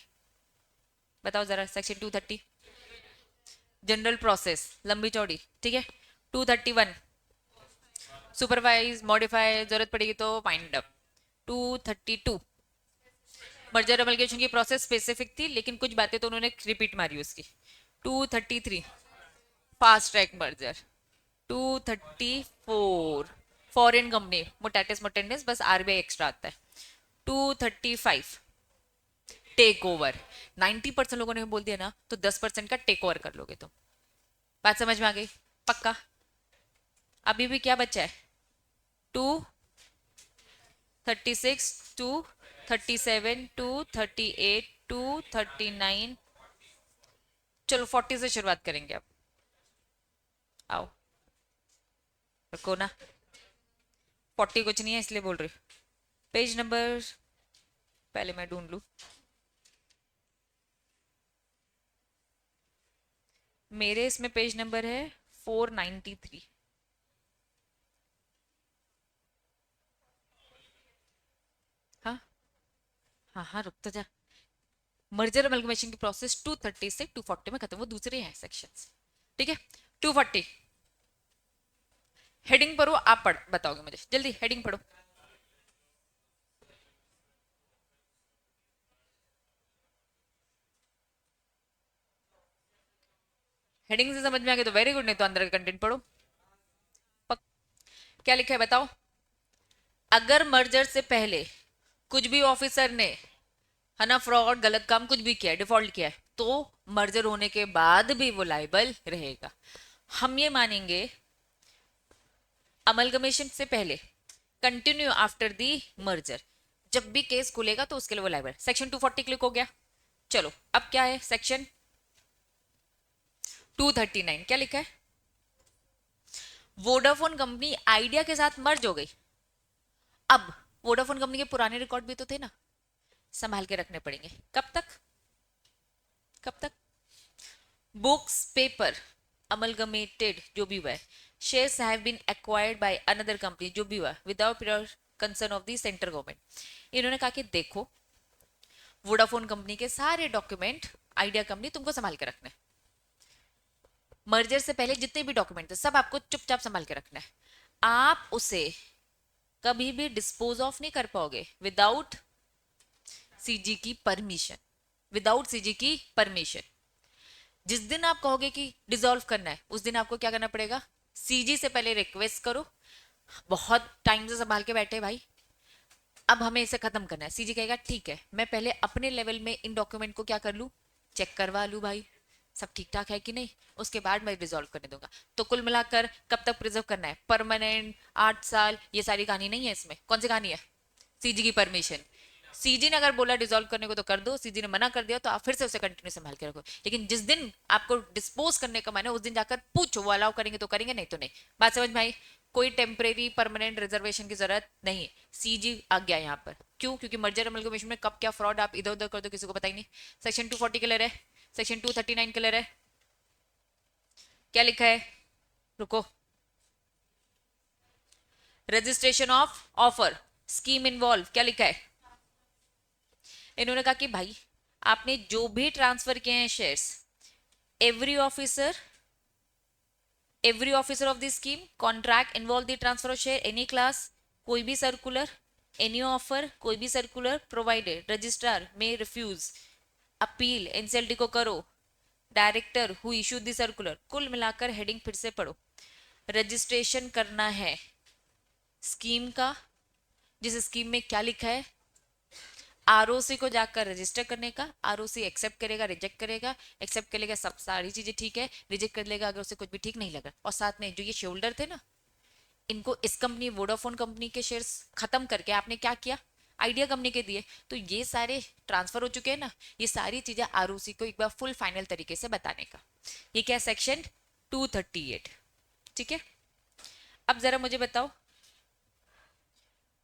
बताओ जरा, सेक्शन 230 जनरल प्रोसेस लंबी चौड़ी, ठीक है। 231 सुपरवाइज मॉडिफाई जरूरत पड़ेगी तो वाइंड अप। 232 मर्जर अमलगेशन की प्रोसेस स्पेसिफिक थी लेकिन कुछ बातें तो उन्होंने रिपीट मारी उसकी। 233 fast track merger. 234 foreign company mutatis mutandis बस आरबीआई एक्स्ट्रा आता है। 235 टेक ओवर। 90% लोगों ने बोल दिया ना तो 10% का टेक ओवर कर लोगे तुम। बात समझ में आ गई? पक्का? अभी भी क्या बचा है? 236 237 238 239। चलो 40 से शुरुआत करेंगे अब। आओ रुको ना, 40 कुछ नहीं है इसलिए बोल रही हूँ। पेज नंबर पहले मैं ढूंढ लूं। मेरे इसमें पेज नंबर है 493। हाँ हाँ हाँ, रुक तो जा। मर्जर अमलगमेशन की प्रोसेस 230 से 240 में खत्म, वो दूसरे हैं सेक्शंस। ठीक है। 240 हेडिंग पढ़ो, आप पढ़ बताओगे मुझे, जल्दी हेडिंग पढ़ो। हेडिंग से समझ में आ गया तो वेरी गुड, नहीं तो अंदर का कंटेंट पढ़ो। पक, क्या लिखा है बताओ। अगर मर्जर से पहले कुछ भी ऑफिसर ने, है ना, फ्रॉड गलत काम कुछ भी किया है, डिफॉल्ट किया है, तो मर्जर होने के बाद भी वो लाइबल रहेगा। हम ये मानेंगे अमलगमेशन से पहले, कंटिन्यू आफ्टर दी मर्जर, जब भी केस खुलेगा तो उसके लिए वो लाइबल। सेक्शन 240 क्लिक हो गया। चलो अब क्या है सेक्शन 239, क्या लिखा है? वोडाफोन कंपनी आइडिया के साथ मर्ज हो गई। अब वोडाफोन कंपनी के पुराने रिकॉर्ड भी तो थे ना, संभाल के रखने पड़ेंगे। कब तक? कब तक? बुक्स पेपर अमलगमेटेड जो भी हुआ है, shares have been acquired by another company जो भी हुआ, without prior concern of the central government. इन्होंने कहा कि देखो वोडाफोन कंपनी के सारे डॉक्यूमेंट आइडिया कंपनी तुमको संभाल के रखना है। मर्जर से पहले जितने भी डॉक्यूमेंट थे सब आपको चुपचाप संभाल के रखना है। आप उसे कभी भी डिस्पोज ऑफ नहीं कर पाओगे विदाउट सीजी की परमिशन। विदाउट सीजी की परमिशन। जिस दिन आप कहोगे कि डिसॉल्व करना है उस दिन आपको क्या करना पड़ेगा? सीजी से पहले रिक्वेस्ट करो। बहुत टाइम से संभाल के बैठे भाई, अब हमें इसे खत्म करना है। सीजी कहेगा ठीक है, मैं पहले अपने लेवल में इन डॉक्यूमेंट को क्या कर लूं, चेक करवा लूं भाई, सब ठीक ठाक है कि नहीं, उसके बाद मैं रिजॉल्व करने दूंगा। तो कुल मिलाकर कब तक प्रिजर्व करना है? परमानेंट 8 साल, ये सारी कहानी नहीं है इसमें। कौन सी कहानी है? सीजी की परमिशन। सीजी ने अगर बोला डिसॉल्व करने को तो कर दो, सीजी ने मना कर दिया तो आप फिर से उसे कंटिन्यू संभाल के रखो। लेकिन जिस दिन आपको डिस्पोज करने का माने उस दिन जाकर पूछो, वो अलाउ करेंगे तो करेंगे, नहीं तो नहीं। बात समझ में आई? कोई टेम्परेरी परमानेंट रिजर्वेशन की जरूरत नहीं है। सीजी आ गया यहाँ पर। क्यों? क्योंकि मर्जर अमलगमेशन में कब क्या फ्रॉड आप इधर उधर कर दो किसी को पता ही नहीं। सेक्शन 240 क्लियर है। सेक्शन 239 क्लियर है। क्या लिखा है? रुको। Registration of offer scheme involve, क्या लिखा है? इन्होंने कहा कि भाई आपने जो भी ट्रांसफर किए हैं shares, every officer, every officer of the scheme contract involve the transfer of share any class, कोई भी सर्कुलर, any offer, कोई भी circular provided registrar may refuse, appeal NCLT को करो, director who issue the circular. कुल मिलाकर heading फिर से पढ़ो। रजिस्ट्रेशन करना है स्कीम का, जिस स्कीम में क्या लिखा है, आरओसी को जाकर रजिस्टर करने का। आरओसी एक्सेप्ट करेगा, रिजेक्ट करेगा, एक्सेप्ट करेगा सब सारी चीजें ठीक है, रिजेक्ट कर लेगा अगर उसे कुछ भी ठीक नहीं लगा। और साथ में जो ये शेयरहोल्डर थे ना, इनको इस कंपनी वोडाफोन कंपनी के शेयर्स खत्म करके आपने क्या किया, आइडिया कंपनी के दिए, तो ये सारे ट्रांसफर हो चुके हैं ना, ये सारी चीजें आरओसी को एक बार फुल फाइनल तरीके से बताने का। ये क्या? सेक्शन 238। ठीक है। अब जरा मुझे बताओ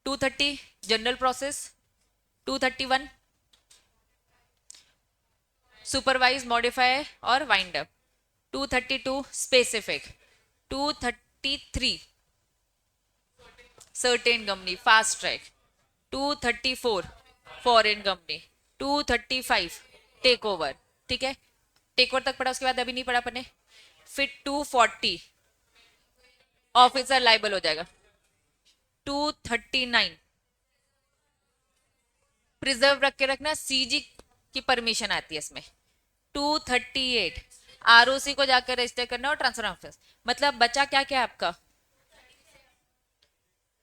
230 जनरल प्रोसेस, 231 सुपरवाइज मॉडिफाई और wind up, 232 specific, 233 certain company fast track, 234 foreign company, 235 take over. ठीक है, टेक ओवर तक पढ़ा, उसके बाद अभी नहीं पढ़ा अपने। फिर 240 ऑफिसर लाइबल हो जाएगा। 239 प्रिजर्व रख के रखना, सीजी की परमिशन आती है इसमें। 238 आरओसी को जाकर रजिस्टर करना और ट्रांसफर ऑफिस, मतलब बचा क्या क्या आपका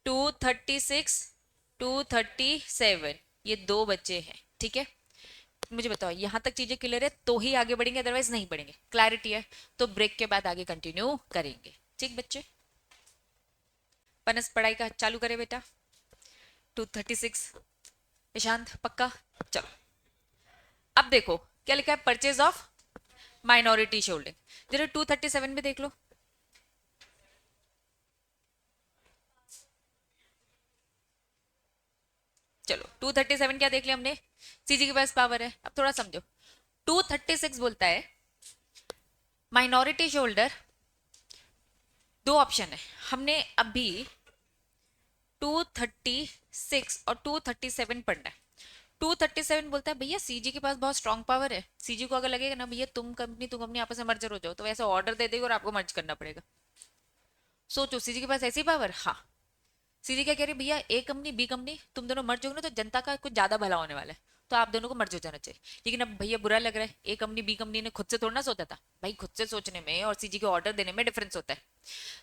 236 237, ये दो बच्चे हैं, ठीक है। मुझे बताओ यहां तक चीजें क्लियर है तो ही आगे बढ़ेंगे, अदरवाइज नहीं बढ़ेंगे। क्लैरिटी है तो ब्रेक के बाद आगे कंटिन्यू करेंगे, ठीक बच्चे। पनस पढ़ाई का चालू करे बेटा। 236 ईशांत पक्का। चलो अब देखो क्या लिखा है, परचेज ऑफ माइनॉरिटी शेयरहोल्डिंग। जरा 237 में देख लो। चलो 237 क्या देख लिया हमने, सीजी के पास पावर है। अब थोड़ा समझो, 236 बोलता है माइनॉरिटी शेयर होल्डर, दो ऑप्शन है। हमने अभी 236 और 237 पढ़ना है। 237 बोलता है भैया सीजी के पास बहुत स्ट्रांग पावर है, सीजी को अगर लगेगा ना भैया तुम कंपनी आपस में मर्जर हो जाओ, तो ऐसा ऑर्डर दे देगा और आपको मर्ज करना पड़ेगा। सोचो सीजी के पास ऐसी पावर, हाँ। सीजी क्या कह रही भैया, ए कंपनी बी कंपनी तुम दोनों मर्ज होगे ना तो जनता का कुछ ज्यादा भला होने वाला है, तो आप दोनों को मर्ज हो जाना चाहिए। लेकिन अब भैया बुरा लग रहा है, ए कंपनी बी कंपनी ने खुद से थोड़ा ना सोचा था भाई, खुद से सोचने में और सीजी के ऑर्डर देने में डिफरेंस होता है।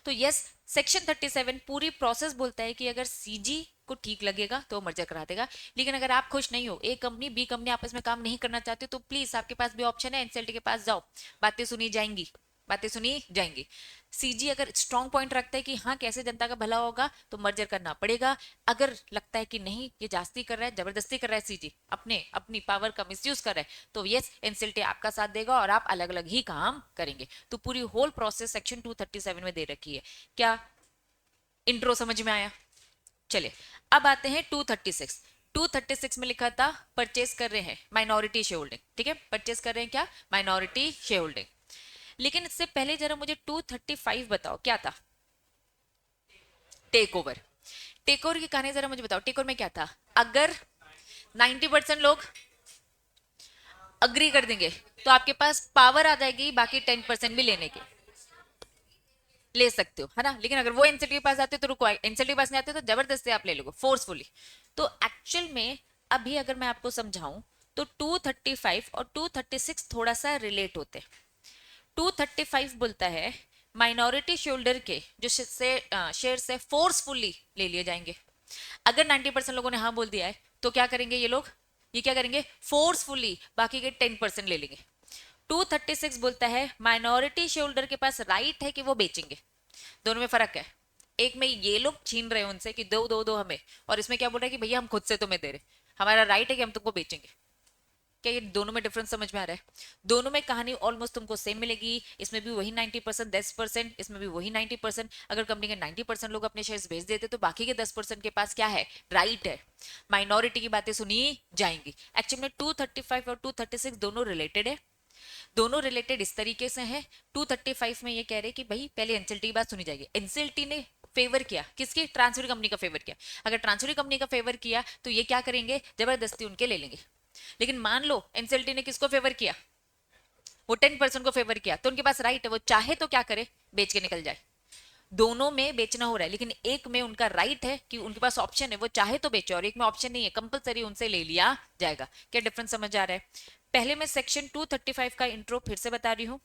तो यस, सेक्शन 37 पूरी प्रोसेस बोलता है कि अगर सीजी को ठीक लगेगा तो मर्जर करा देगा। लेकिन अगर आप खुश नहीं हो, ए कंपनी बी कंपनी आपस में काम नहीं करना चाहते, तो प्लीज आपके पास भी ऑप्शन है, एनसीएलटी के पास जाओ, बातें सुनी जाएंगी, बातें सुनी जाएंगी। सीजी अगर स्ट्रॉन्ग पॉइंट रखता है कि हाँ कैसे जनता का भला होगा तो मर्जर करना पड़ेगा। अगर लगता है कि नहीं ये जास्ती कर रहा है, जबरदस्ती कर रहा है सीजी, अपने अपनी पावर का मिसयूज कर रहा है, तो यस एनसीएलटी आपका साथ देगा और आप अलग अलग ही काम करेंगे। तो पूरी होल प्रोसेस सेक्शन 237 में दे रखी है। क्या इंट्रो समझ में आया? चलिए अब आते हैं 236। 236 में लिखा था परचेस कर रहे हैं माइनॉरिटी शेयर होल्डिंग, ठीक है, परचेस कर रहे हैं क्या, माइनॉरिटी शेयर होल्डिंग। लेकिन इससे पहले जरा मुझे 235 बताओ क्या था, टेक ओवर। टेक ओवर की कहानी जरा मुझे बताओ, टेक ओवर में क्या था, अगर 90% लोग अग्री कर देंगे तो आपके पास पावर आ जाएगी बाकी 10% भी लेने की, ले सकते हो है ना। लेकिन अगर वो एनसीटी के पास आते तो रुको, एनसीटी के पास नहीं आते तो जबरदस्ती आप ले लोगे फोर्सफुली। तो एक्चुअल में अभी अगर मैं आपको समझाऊं तो 235 और 236 थोड़ा सा रिलेट होते हैं। 235 बोलता है माइनॉरिटी शेयर के जो शेयर से फोर्सफुली ले लिए जाएंगे। अगर 90% लोगों ने हाँ बोल दिया है तो क्या करेंगे ये लोग, ये क्या करेंगे फोर्सफुली बाकी के 10% ले लेंगे। 236 बोलता है माइनॉरिटी शेयर होल्डर के पास राइट है कि वो बेचेंगे। दोनों में फर्क है, एक में ये लोग छीन रहे हैं उनसे कि दो दो दो हमें, और इसमें क्या बोल रहा है कि भैया हम खुद से तुम्हें दे रहे, हमारा राइट है कि हम तुमको बेचेंगे। क्या ये दोनों में डिफरेंस समझ में आ रहा है? दोनों में कहानी ऑलमोस्ट तुमको सेम मिलेगी, इसमें भी वही 90% 10%, इसमें भी वही 90%। अगर कंपनी के 90% लोग अपने शेयर्स बेच देते तो बाकी के 10% के पास क्या है, राइट है, माइनॉरिटी की बातें सुनी जाएंगी। एक्चुअली में 235 और 236 दोनों रिलेटेड है। दोनों रिलेटेड इस तरीके से हैं, 235 में ये कह रहे कि भाई पहले एनसीएलटी की बात सुनी जाएगी। एनसीएलटी ने फेवर किया किसकी, ट्रांसफर कंपनी का फेवर किया। अगर ट्रांसफर कंपनी का फेवर किया तो ये क्या करेंगे, जबरदस्ती उनके ले लेंगे। लेकिन मान लो एनसीएलटी ने किसको फेवर किया, वो 10% को फेवर किया, तो उनके पास राइट है, वो चाहे तो क्या करे, बेच के निकल जाए। दोनों में बेचना हो रहा है, लेकिन एक में उनका राइट है कि उनके पास ऑप्शन है वो चाहे तो बेचे, और एक में ऑप्शन नहीं है, कंपलसरी उनसे ले लिया जाएगा। क्या डिफरेंस समझ आ रहा है? पहले मैं सेक्शन 235 का इंट्रो फिर से बता रही हूं।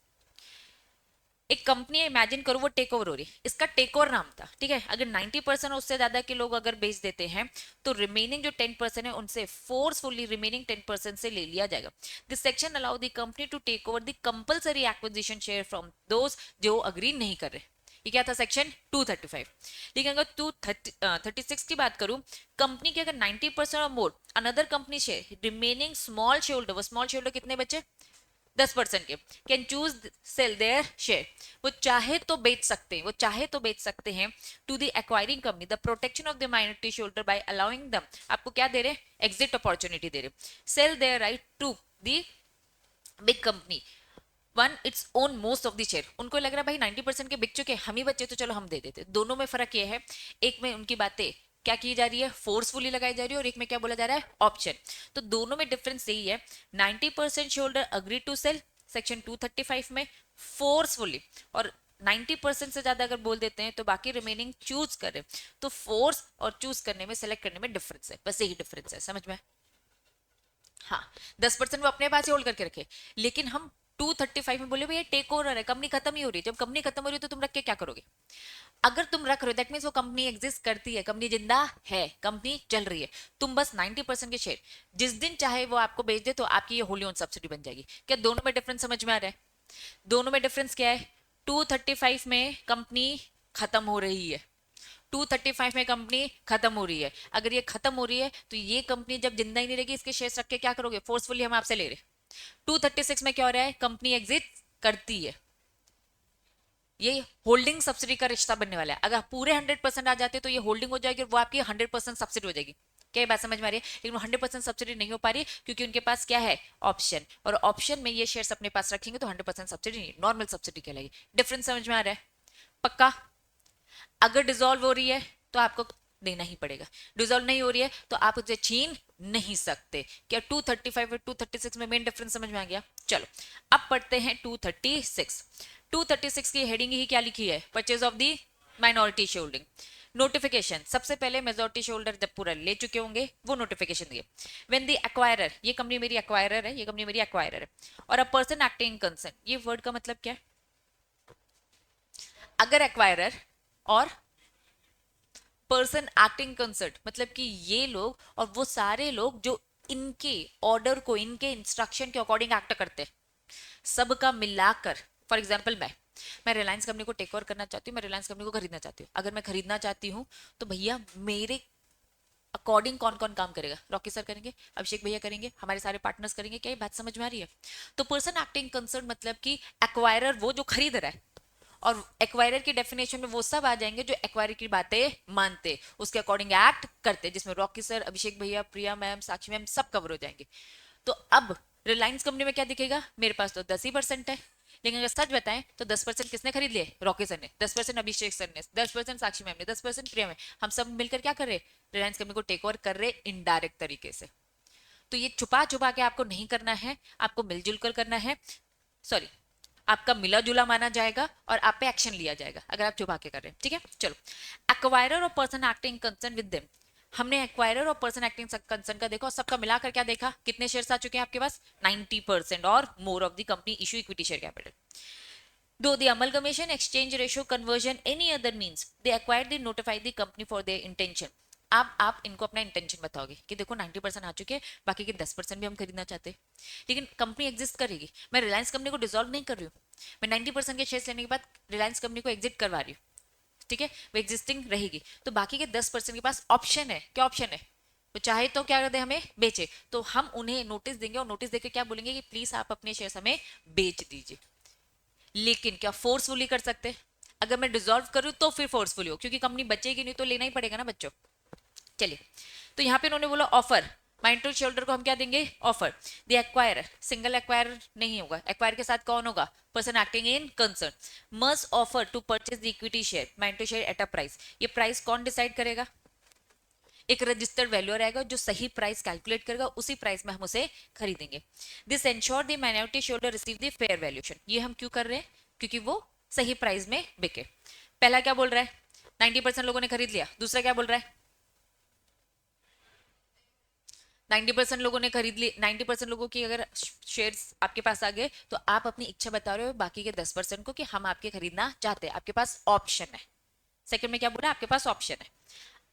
एक कंपनी इमेजिन करो वो टेक ओवर हो रही है, इसका टेक ओवर नाम था, ठीक है। अगर 90% उससे ज्यादा के लोग अगर बेच देते हैं तो रिमेनिंग जो 10% है उनसे फोर्सफुली रिमेनिंग 10% से ले लिया जाएगा। This section allow the company to take over the compulsory acquisition share from those जो अग्री नहीं कर रहे। ये क्या था, सेक्शन 235। लेकिन अगर 236 की बात करूं, कंपनी के अगर 90% और more another company share remaining small share holder, वो स्मॉल शेयर होल्डर कितने बचे, 10% के, can choose sell their share, वो चाहे तो बेच सकते हैं, वो चाहे तो बेच सकते हैं to the acquiring company the protection of the minority share holder by allowing them, आपको क्या दे रहे हैं, एग्जिट अपॉर्चुनिटी दे रहे, sell their right to the big company one its own most of the share. उनको लग रहा है भाई 90% के बिक चुके, हम ही बचे तो चलो हम दे देते। दोनों में फर्क ये है, एक में उनकी बातें क्या की जा रही है, फोर्सफुली लगाई जा रही है, और एक में क्या बोला जा रहा है, ऑप्शन। तो दोनों में डिफरेंस यही है, 90% share holder agree to sell section 235 में फोर्सफुली, और 90% से ज्यादा अगर बोल देते हैं तो बाकी रिमेनिंग चूज करें, तो फोर्स और चूज करने में, सेलेक्ट करने में डिफरेंस है, बस यही डिफरेंस है, समझ में? हाँ, 10% वो अपने पास ही होल्ड करके रखे, लेकिन हम 235 में बोले भैया टेक ओवर है, कंपनी खत्म ही हो रही है, जब कंपनी खत्म हो रही है तो तुम रख के क्या करोगे? अगर तुम रख रहे हो दैट मीन्स वो कंपनी एग्जिस्ट करती है, कंपनी जिंदा है, कंपनी चल रही है, तुम बस 90% के शेयर जिस दिन चाहे वो आपको बेच दे तो आपकी ये होली ओन सब्सिडी बन जाएगी। क्या दोनों में डिफरेंस समझ में आ रहा है? दोनों में डिफरेंस क्या है? 235 में कंपनी खत्म हो रही है, 235 में कंपनी खत्म हो रही है, अगर ये खत्म हो रही है तो ये कंपनी जब जिंदा ही नहीं रहेगी, इसके शेयर्स रख के क्या करोगे? फोर्सफुली हम आपसे ले रहे। 236 में क्या हो रहा है? कंपनी एग्जिट करती है, ये होल्डिंग सब्सिडी का रिश्ता बनने वाला है। अगर पूरे 100% आ जाते तो ये होल्डिंग हो जाएगी और वो आपकी 100% सब्सिडी हो जाएगी। क्या ये बात समझ में आ रही है? लेकिन वो 100% सब्सिडी नहीं हो पा रही क्योंकि उनके पास क्या है? ऑप्शन, और ऑप्शन में ये शेयर्स अपने पास रखेंगे तो 100% सब्सिडी नहीं, नॉर्मल सब्सिडी कहलाएगी। डिफरेंस समझ में आ रहा है? पक्का? अगर डिजोल्व हो रही है तो आपको देना ही पड़ेगा, डिजोल्व नहीं हो रही है तो आप उसे छीन नहीं सकते। क्या 235 और 236 में मेन डिफरेंस समझ में आ गया? चलो अब पढ़ते हैं 236। 236 की हेडिंग ही क्या लिखी है? Purchase of the minority share holding. Notification, सबसे पहले मेजॉरिटी शेयर होल्डर जब पूरा ले चुके होंगे वो नोटिफिकेशन दिए। व्हेन द एक्वायरर, ये कंपनी मेरी एक्वायरर है, ये कंपनी मेरी एक्वायरर है, और अ पर्सन एक्टिंग कंसर्न, ये वर्ड का मतलब क्या है? अगर एक्वायरर और पर्सन एक्टिंग कंसर्ट, मतलब कि ये लोग और वो सारे लोग जो इनके ऑर्डर को, इनके इंस्ट्रक्शन के अकॉर्डिंग एक्ट करते हैं, सबका मिलाकर। फॉर एग्जाम्पल मैं रिलायंस कंपनी को टेक ओवर करना चाहती हूँ, मैं रिलायंस कंपनी को खरीदना चाहती हूँ। अगर मैं खरीदना चाहती हूँ तो भैया मेरे अकॉर्डिंग कौन कौन काम करेगा? रॉकी सर करेंगे, अभिषेक भैया करेंगे, हमारे सारे पार्टनर्स करेंगे। क्या ये बात समझ में आ रही है? तो पर्सन एक्टिंग कंसर्न मतलब कि एक्वायरर वो जो खरीद रहा है, और एक्वायरर की डेफिनेशन में वो सब आ जाएंगे जो एक्वायरर की बातें मानते, उसके अकॉर्डिंग एक्ट करते, जिसमें रॉकी सर, अभिषेक भैया, प्रिया मैम, साक्षी मैम सब कवर हो जाएंगे। तो अब रिलायंस कंपनी में क्या दिखेगा? मेरे पास तो 10% है, लेकिन अगर सच बताएं तो 10% किसने खरीद लिए? रॉकी सर ने, 10% अभिषेक सर ने, 10% साक्षी मैम ने, 10% प्रिया में, हम सब मिलकर क्या कर रहे? रिलायंस कंपनी को टेक ओवर कर रहे इनडायरेक्ट तरीके से। तो ये छुपा छुपा के आपको नहीं करना है, आपको मिलजुल कर करना है। सॉरी, आपका मिला जुला माना जाएगा और आप पे एक्शन लिया जाएगा अगर आप छुपा के कर रहे हैं। ठीक है, चलो। एक्वायरर और person acting concern with them, हमने एक्वायरर और पर्सन एक्टिंग कंसर्न का देखा और सबका मिलाकर क्या देखा? कितने शेयर्स आ चुके हैं आपके पास? 90% और more of the company issue equity share capital. Though the amalgamation, exchange ratio, conversion, any other means, they acquired the notify the company for their intention. अब आप इनको अपना इंटेंशन बताओगे कि देखो 90% आ चुके हैं, बाकी के 10% भी हम खरीदना चाहते हैं, लेकिन कंपनी एग्जिस्ट करेगी। मैं रिलायंस कंपनी को डिसॉल्व नहीं कर रही हूँ, मैं 90% के शेयर्स लेने के बाद रिलायंस कंपनी को एग्जिट करवा रही हूँ। ठीक है, वो एग्जिस्टिंग रहेगी, तो बाकी के 10% के पास ऑप्शन है। क्या ऑप्शन है? वो चाहे तो क्या कर दे, हमें बेचे, तो हम उन्हें नोटिस देंगे और नोटिस देकर क्या बोलेंगे कि प्लीज आप अपने शेयर्स हमें बेच दीजिए। लेकिन क्या फोर्सफुली कर सकते? अगर मैं डिसॉल्व करूं तो फिर फोर्सफुली हो, क्योंकि कंपनी बचेगी नहीं तो लेना ही पड़ेगा ना बच्चों। चलिए, तो यहां पे उन्होंने बोला ऑफर, माइनॉरिटी शेयर को हम क्या देंगे? Offer. The acquirer, single acquirer नहीं होगा, एक्वायर के साथ कौन होगा? Person acting in concern must offer to purchase the equity share, minority share at a price. ये प्राइस कौन डिसाइड करेगा? एक रजिस्टर्ड वैल्यू रहेगा जो सही प्राइस कैलकुलेट करेगा, उसी प्राइस में हम उसे खरीदेंगे। This ensure the minority share receive the fair valuation. ये हम क्यों कर रहे हैं? क्योंकि वो सही प्राइस में बिके। पहला क्या बोल रहा है? 90% लोगों ने खरीद लिया। दूसरा क्या बोल रहा है? 90% लोगों ने खरीद ली, 90% लोगों की अगर शेयर्स आपके पास आ गए तो आप अपनी इच्छा बता रहे हो बाकी के 10% को कि हम आपके खरीदना चाहते हैं, आपके पास ऑप्शन है। सेकंड में क्या बोला? आपके पास ऑप्शन है।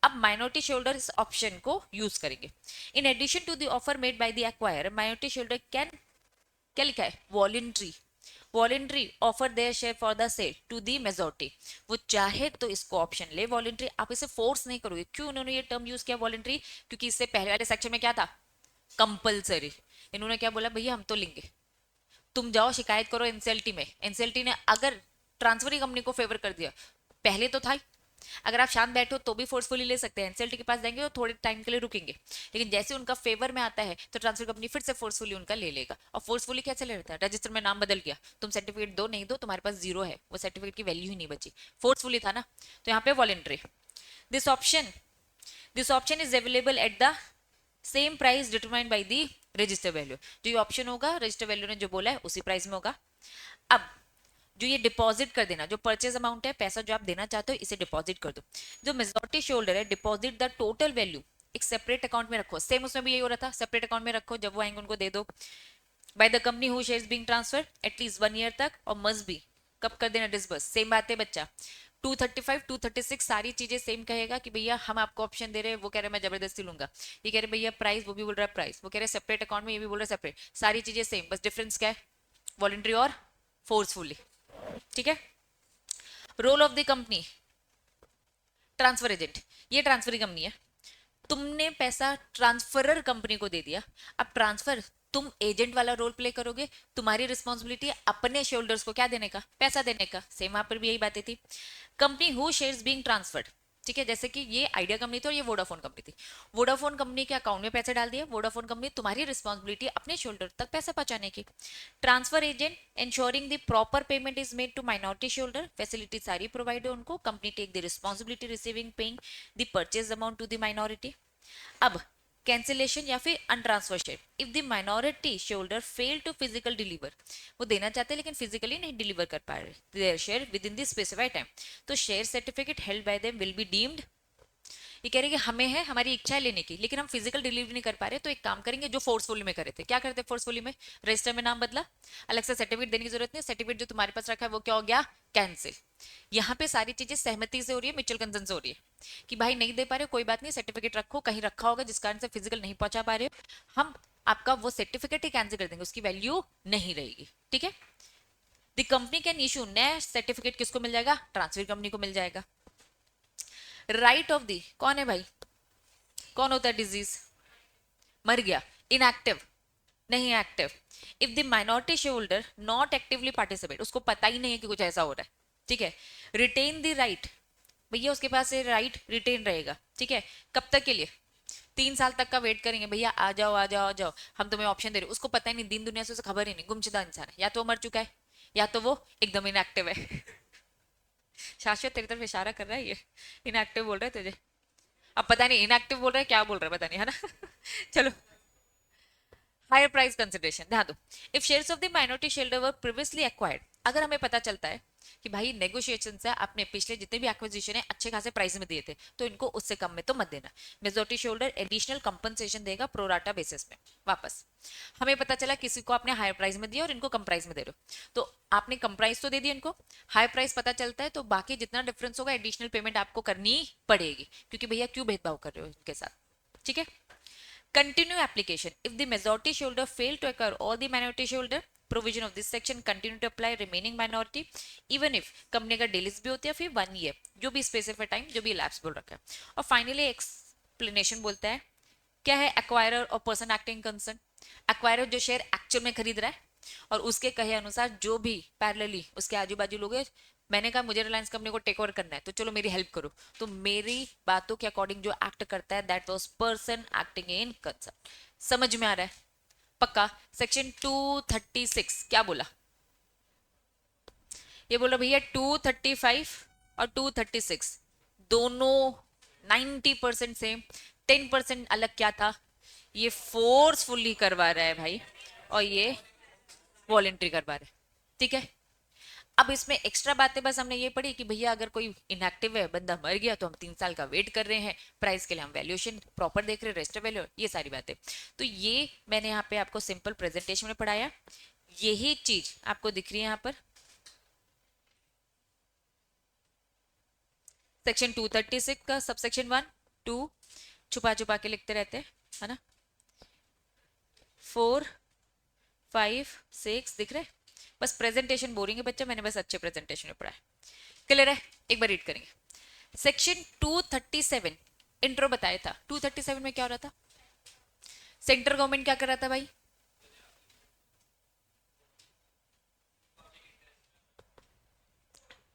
अब माइनॉरिटी शेयरहोल्डर इस ऑप्शन को यूज करेंगे। In addition to the offer made by the acquirer, minority shareholder can, क्या लिखा है? Voluntary, voluntary offer their share for the sale to the majority. वो चाहे तो इसको ऑप्शन ले वॉलेंट्री, आप इसे फोर्स नहीं करोगे। क्यों उन्होंने ये टर्म यूज किया वॉलेंट्री? क्योंकि इससे पहले वाले सेक्शन में क्या था? कंपलसरी। इन्होंने क्या बोला? भैया हम तो लेंगे, तुम जाओ शिकायत करो एनसीएलटी में। एनसीएलटी ने अगर ट्रांसफर कंपनी को फेवर कर दिया, पहले तो था ही, अगर आप शांत बैठो तो भी फोर्सफुली ले सकते हैं, एनसीएलटी के पास जाएंगे और थोड़े टाइम के लिए रुकेंगे, लेकिन जैसे उनका फेवर में आता है तो ट्रांसफर कंपनी फिर से फोर्सफुली उनका ले लेगा। और फोर्सफुली कैसे ले लेता है? रजिस्टर में नाम बदल गया, तुम सर्टिफिकेट दो नहीं दो, तुम्हारे पास जीरो है, वो सर्टिफिकेट की वैल्यू ही नहीं बची, फोर्सफुली था ना। तो यहाँ पे voluntary. This option, this option is available at the same price determined by the register value. जो ये ऑप्शन होगा रजिस्टर वैल्यू ने जो बोला है उसी प्राइस में होगा। अब जो ये डिपॉजिट कर देना, जो परचेज अमाउंट है, पैसा जो आप देना चाहते हो, इसे डिपॉजिट कर दो। जो मेजॉरिटी शेयर होल्डर है, डिपॉजिट द टोटल वैल्यू एक सेपरेट अकाउंट में रखो। सेम उसमें भी यही हो रहा था, सेपरेट अकाउंट में रखो, जब वो आएंगे उनको दे दो। Bye the company who shares being transfer at least 1 year तक, और मस्ट बी कब कर देना डिसबर्स। सेम बात है बच्चा, 235 236 सारी चीजें सेम कहेगा कि भैया हम आपको ऑप्शन दे रहे हैं, वो कह रहे मैं जबरदस्ती लूंगा। ये कह रहे भैया प्राइस, वो भी बोल रहा है प्राइस, वो कह रहे सेपरेट अकाउंट में, ये भी बोल रहा है सेपरेट, सारी चीजें सेम, बस डिफरेंस क्या है, वॉलंटरी और फोर्सफुली। ठीक है। Role of the company, transfer agent, ये ट्रांसफर कंपनी है, तुमने पैसा ट्रांसफरर कंपनी को दे दिया, अब ट्रांसफर तुम एजेंट वाला रोल प्ले करोगे, तुम्हारी रिस्पॉन्सिबिलिटी है अपने शेयरहोल्डर्स को क्या देने का, पैसा देने का। सेम वहां पर भी यही बातें थी। Company who shares being transferred, ठीक है, जैसे कि ये आइडिया कंपनी थी और ये वोडाफोन कंपनी थी, वोडाफोन कंपनी के अकाउंट में पैसे डाल दिए, वोडाफोन कंपनी, तुम्हारी रिस्पॉन्सिबिलिटी अपने शोल्डर तक पैसा पहुंचाने की। Transfer agent ensuring the proper payment is made to minority shareholder, facility सारी प्रोवाइड है उनको, company take the responsibility receiving paying the purchase amount to the minority. अब कैंसिलेशन या फिर untransfer share, if the minority share fail to physical deliver, वो देना चाहते हैं लेकिन फिजिकली नहीं डिलीवर कर पा रहे their share within the specified time, तो share certificate held by them will be deemed, ये कह रहे हैं कि हमें है, हमारी इच्छा है लेने की, लेकिन हम फिजिकल डिलीवरी नहीं कर पा रहे, तो एक काम करेंगे जो फोर्सफुली में करे थे। क्या करते फोर्सफुली में, रजिस्टर में नाम बदला, अलग से सर्टिफिकेट देने की जरूरत नहीं, सर्टिफिकेट जो तुम्हारे पास रखा है वो क्या हो गया, कैंसिल। यहाँ पे सारी चीजें सहमति से हो रही है, म्यूचुअल कंसेंट से हो रही है कि भाई नहीं दे पा रहे, कोई बात नहीं, सर्टिफिकेट रखो, कहीं रखा होगा जिस कारण से फिजिकल नहीं पहुंचा पा रहे हो, हम आपका वो सर्टिफिकेट ही कैंसिल कर देंगे, उसकी वैल्यू नहीं रहेगी। ठीक है। द कंपनी कैन इशू नया सर्टिफिकेट, किसको मिल जाएगा, ट्रांसफर कंपनी को मिल जाएगा। राइट ऑफ दी, कौन है भाई, कौन होता है डिजीज, मर गया, इनएक्टिव, नहीं active. If the minority share holder not actively participate, उसको पता ही नहीं है कि कुछ ऐसा हो रहा है, ठीक है, रिटेन द राइट, भैया उसके पास ये राइट रिटेन रहेगा। ठीक है, कब तक के लिए, 3 साल तक का वेट करेंगे, भैया आ जाओ आ जाओ आ जाओ, हम तुम्हें ऑप्शन दे रहे, उसको पता ही नहीं, दिन दुनिया से उसे खबर ही नहीं, गुमशुदा इंसान है, या तो वो मर चुका है या तो वो एकदम इनएक्टिव है। शाश्वत तेरी तरफ इशारा कर रहा है ये, इनएक्टिव बोल रहा है तुझे, अब पता नहीं इनएक्टिव बोल रहा है क्या बोल रहा है पता नहीं, है ना। चलो, हायर प्राइस कंसिडरेशन ध्यान दो, if shares of the minority share were previously acquired, अगर हमें पता चलता है कि भाई नेगोशिएशन से आपने पिछले जितने भी एक्विजिशन है अच्छे खासे प्राइस में दिए थे, तो इनको उससे कम में तो मत देना, majority share holder additional compensation देगा प्रोराटा बेसिस में वापस। हमें पता चला किसी को आपने हायर प्राइस में दिया और इनको कम प्राइस में दे रहे हो, तो आपने कम प्राइस तो दे दिया इनको, हाई प्राइस पता चलता है तो बाकी जितना डिफरेंस होगा एडिशनल पेमेंट आपको करनी पड़ेगी, क्योंकि भैया क्यों भेदभाव कर रहे हो इनके साथ। ठीक है। Continue application. If the majority shareholder fail to acquire all the minority shareholder, provision of this section continue to apply remaining minority, even if company का डिलीज भी होती है फिर 1 ईयर, जो भी स्पेसिफाइड टाइम जो भी लैप्स बोल रखा है। और फाइनली एक्सप्लेनेशन बोलता है, क्या है एक्वायरर और पर्सन एक्टिंग कंसर्न, एक्वायरर जो शेयर एक्चुअल में खरीद रहा है और उसके कहे अनुसार जो भी पैरेलली उसके आजू बाजू लोग हैं, मैंने कहा मुझे रिलायंस कंपनी को टेक ओवर करना है तो चलो मेरी हेल्प करो, तो मेरी बातों के अकॉर्डिंग जो एक्ट करता है that was person acting in concern. समझ में आ रहा है पक्का। सेक्शन 236 क्या बोला, ये बोला भैया 235 और 236 दोनों 90% सेम, 10% अलग क्या था, ये फोर्सफुली करवा रहा है भाई और ये वॉलेंट्री करवा रहा है। ठीक है। अब इसमें एक्स्ट्रा बातें बस हमने ये पढ़ी कि भैया अगर कोई इनएक्टिव है, बंदा मर गया, तो हम 3 साल का वेट कर रहे हैं, प्राइस के लिए हम वैल्यूएशन प्रॉपर देख रहे हैं, रेस्ट वैल्यू, ये सारी बातें। तो ये मैंने यहाँ पे आपको सिंपल प्रेजेंटेशन में पढ़ाया, यही चीज आपको दिख रही है यहाँ पर सेक्शन 236 का सबसेक्शन 1 2, छुपा छुपा के लिखते रहते हैं, है ना, 4 5 6 दिख रहे, बस प्रेजेंटेशन बोरिंग है बच्चा, मैंने बस अच्छे प्रेजेंटेशन में पढ़ा है। क्लियर है, एक बार रीड करेंगे। सेक्शन 237 इंट्रो बताया था, 237 में क्या हो रहा था, सेंट्रल गवर्नमेंट क्या कर रहा था भाई,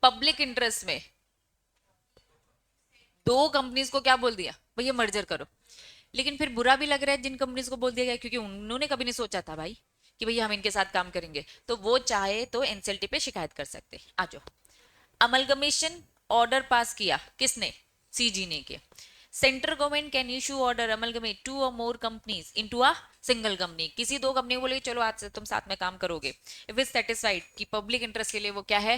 पब्लिक इंटरेस्ट में दो कंपनीज को क्या बोल दिया, भैया मर्जर करो। लेकिन फिर बुरा भी लग रहा है जिन कंपनीज को बोल दिया गया, क्योंकि उन्होंने कभी नहीं सोचा था भाई कि भैया हम इनके साथ काम करेंगे, तो वो चाहे तो एनसीएलटी पे शिकायत कर सकते। आ जाओ, अमलगमेशन ऑर्डर पास किया किसने, सीजी ने किया। Central government can issue order amalgamate 2 or more companies into a single company, किसी दो कंपनी को बोलेगी चलो आज से तुम साथ में काम करोगे, इफ इज सेटिस्फाइड कि पब्लिक इंटरेस्ट के लिए वो क्या है,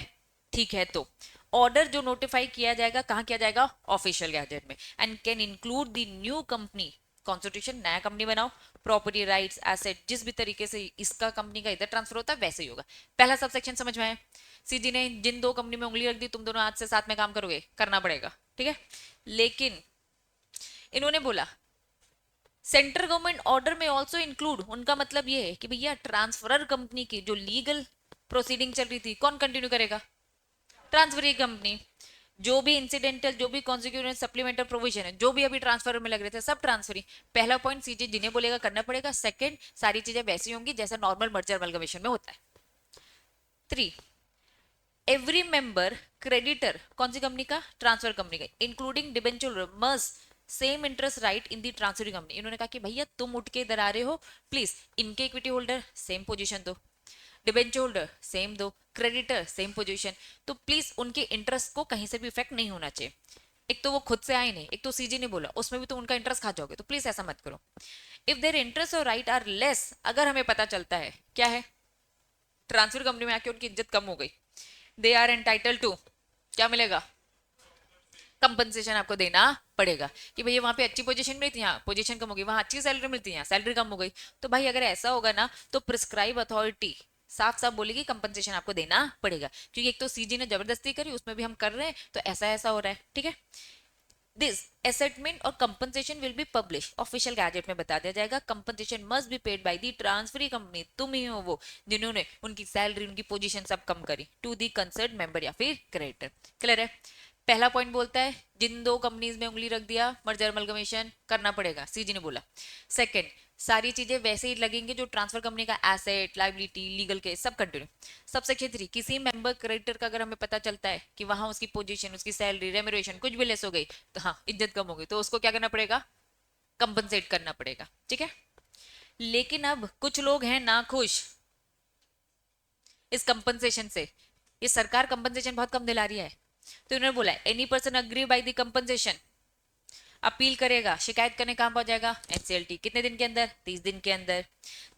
ठीक है, तो ऑर्डर जो नोटिफाई किया जाएगा कहाँ किया जाएगा, ऑफिशियल गैजेट में, and can include the new company constitution, नया कंपनी बनाओ, प्रॉपर्टी राइट्स एसेट, जिस भी तरीके से इसका कंपनी का इधर ट्रांसफर होता है वैसे ही होगा। पहला सब सेक्शन समझ में आया। सीजी ने जिन दो कंपनी में उंगली रख दी, तुम दोनों आज से साथ में काम करोगे, करना पड़ेगा, ठीक है। लेकिन इन्होंने बोला सेंट्रल गवर्नमेंट ऑर्डर में ऑल्सो इंक्लूड, उनका मतलब ये है कि भैया ट्रांसफरर कंपनी की जो लीगल प्रोसीडिंग चल रही थी कौन कंटिन्यू करेगा, ट्रांसफरी कंपनी। जो भी इंसिडेंटल, जो भी कॉन्सिक्यूटिव सप्लीमेंटल प्रोविजन है, जो भी अभी ट्रांसफर में लग रहे थे, सब ट्रांसफरी। पहला पॉइंट सीजे जिन्हें बोलेगा करना पड़ेगा, सेकंड सारी चीजें वैसी होंगी जैसा नॉर्मल मर्जर अमलगमेशन में होता है। 3, एवरी मेंबर क्रेडिटर, कौन सी कंपनी का, ट्रांसफर कंपनी का, including debenture must same interest right in the transfer company. इन्होंने कहा कि भैया तुम उठ के इधर आ रहे हो, प्लीज इनके इक्विटी होल्डर सेम पोजीशन दो, डिबेंचर होल्डर सेम दो, क्रेडिटर सेम पोजीशन, तो प्लीज उनके इंटरेस्ट को कहीं से भी इफेक्ट नहीं होना चाहिए। एक तो वो खुद से आए नहीं, एक तो सीजी ने बोला उसमें भी तुम उनका इंटरेस्ट खा जाओगे, तो प्लीज ऐसा मत करो। इफ देयर इंटरेस्ट और राइट आर लेस, अगर हमें पता चलता है क्या है, ट्रांसफर कंपनी में आके उनकी इज्जत कम हो गई, दे आर एंटाइटल टू, क्या मिलेगा, कंपनसेशन आपको देना पड़ेगा। कि भैया वहां पे अच्छी पोजीशन मिली थी, यहाँ पोजीशन कम हो गई, वहां अच्छी सैलरी मिलती है, यहाँ सैलरी कम हो गई, तो भाई अगर ऐसा होगा ना तो प्रिस्क्राइब अथॉरिटी साफ साफ बोलेगी कंपनसेशन आपको देना पड़ेगा, क्योंकि एक तो सीजी ने जबरदस्ती करी, उसमें भी हम कर रहे हैं, तो ऐसा ऐसा हो रहा है, ठीक है। दिस असेटमेंट और compensation will be publish, official gazette में बता दिया जाएगा। Compensation must be paid by the transferee company, तुम ही हो वो जिन्होंने उनकी सैलरी, उनकी पोजीशन सब कम करी, टू दी कंसर्न मेंबर या फिर क्रेडिटर। क्लियर है। पहला पॉइंट बोलता है जिन दो कंपनीज में उंगली रख दिया मर्जर अमलगमेशन करना पड़ेगा, सीजी ने बोला। सेकंड, सारी चीजें वैसे ही लगेंगे जो ट्रांसफर कंपनी का एसेट, लाइबिलिटी, लीगल केस सब कंटिन्यू। सबसेक्शन 3, किसी मेंबर क्रेडिटर का अगर हमें पता चलता है कि वहां उसकी पोजीशन, उसकी सैलरी, रेम्यूनरेशन कुछ भी लेस हो गई, तो हाँ इज्जत कम हो गई, तो उसको क्या करना पड़ेगा, कंपनसेट करना पड़ेगा, ठीक है। लेकिन अब कुछ लोग हैं ना खुश इस कंपनसेशन से, ये सरकार कंपनसेशन बहुत कम दिला रही है, तो इन्होंने बोला any person agree by the compensation appeal करेगा, शिकायत करने कहां पहुंच जाएगा, एनसीएलटी, कितने दिन के अंदर, 30 दिन के अंदर।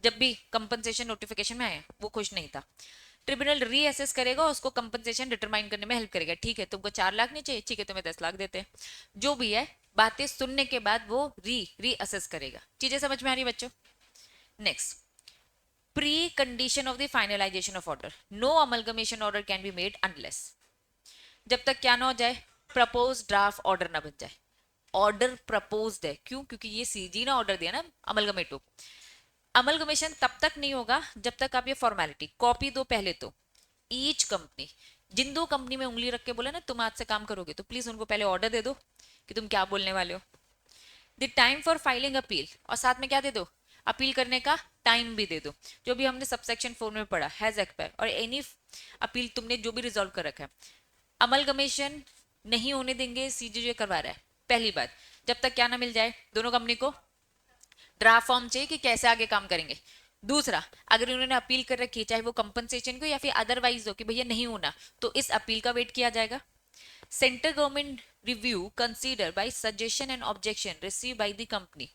जब भी कंपनसेशन नोटिफिकेशन में आया वो खुश नहीं था, ट्रिब्यूनल रीअसेस करेगा, उसको कंपनसेशन डिटरमाइन करने में हेल्प करेगा, ठीक है तुमको 4 लाख नहीं चाहिए, ठीक है तुम्हें 10 लाख देते हैं, जो भी है बातें सुनने के बाद वो रीअसेस करेगा। चीजें समझ में आ रही बच्चों। Next, precondition of the finalization of order, no amalgamation order can be made unless, जब तक क्या ना हो जाए, प्रपोज ड्राफ्ट ऑर्डर ना बन जाए। ऑर्डर प्रपोज्ड है, क्यों, क्योंकि ये सीजी ने ऑर्डर दिया ना अमलगमेटो। अमलगमेशन तब तक नहीं होगा जब तक आप ये फॉर्मेलिटी कॉपी दो पहले तो, ईच कंपनी, जिन दो कंपनी में उंगली रख के बोला ना तुम आज से काम करोगे, तो प्लीज उनको पहले ऑर्डर दे दो कि तुम क्या बोलने वाले हो। The time for filing appeal, और साथ में क्या दे दो, अपील करने का टाइम भी दे दो, जो भी हमने सबसेक्शन 4 में पढ़ा, हैज एक्सपायर, और एनी अपील तुमने जो भी रिजॉल्व कर रखा है। अमलगमेशन नहीं होने देंगे सीजी जो करवा रहा है, पहली बात, जब तक क्या ना मिल जाए दोनों कंपनी को ड्राफ्ट फॉर्म चाहिए कि कैसे आगे काम करेंगे। दूसरा, अगर उन्होंने अपील कर रखी है चाहे वो कंपनसेशन को या फिर अदरवाइज हो कि भैया नहीं होना, तो इस अपील का वेट किया जाएगा। Central government review consider by suggestion and objection receive by the company,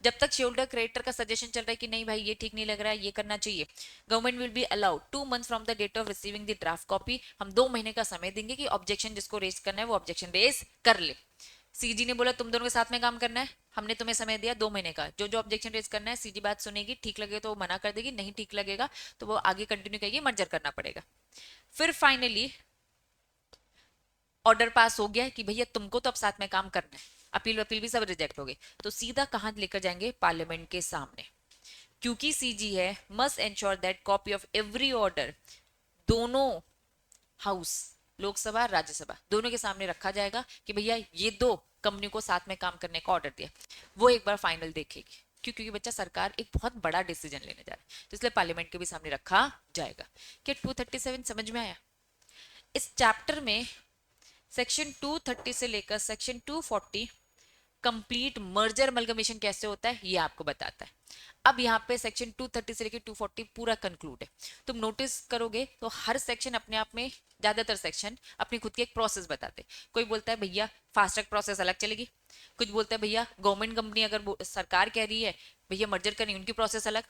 जब तक शेयरहोल्डर क्रेडिटर का सजेशन चल रहा है कि नहीं भाई ये ठीक नहीं लग रहा है, ये करना चाहिए, government will be allowed 2 months from the date of receiving the draft copy, हम 2 महीने का समय देंगे कि ऑब्जेक्शन जिसको रेज करना है वो ऑब्जेक्शन रेज कर ले। सीजी ने बोला तुम दोनों के साथ में काम करना है, हमने तुम्हें समय दिया 2 महीने का, जो जो ऑब्जेक्शन रेज करना है सीजी बात सुनेगी, ठीक लगेगा तो वो मना कर देगी, नहीं ठीक लगेगा तो वो आगे कंटिन्यू करेगी, मर्जर करना पड़ेगा। फिर फाइनली ऑर्डर पास हो गया कि भैया तुमको तो अब साथ में काम करना है, अपील अपील भी सब रिजेक्ट हो गए, तो सीधा कहां लेकर जाएंगे, पार्लियामेंट के सामने, क्योंकि सीजी है must ensure that copy of every order दोनों हाउस, लोकसभा राज्यसभा दोनों के सामने रखा जाएगा कि भैया ये दो कंपनी को साथ में काम करने का ऑर्डर दिया, वो एक बार फाइनल देखेगी, क्योंकि बच्चा सरकार एक बहुत बड़ा डिसीजन लेने जा रहा है, तो इसलिए पार्लियामेंट के भी सामने रखा जाएगा। क्या 237 समझ में आया। इस चैप्टर में सेक्शन 230 से लेकर सेक्शन 240 कंप्लीट मर्जर अमलगमेशन कैसे होता है ये आपको बताता है। अब यहाँ पे सेक्शन 230 से लेकर 240 पूरा कंक्लूड है। तुम नोटिस करोगे तो हर सेक्शन अपने आप में, ज्यादातर सेक्शन अपनी खुद की एक प्रोसेस बताते। कोई बोलता है भैया फास्ट ट्रैक प्रोसेस अलग चलेगी, कुछ बोलता है भैया गवर्नमेंट कंपनी अगर सरकार कह रही है भैया मर्जर करनी, उनकी प्रोसेस अलग,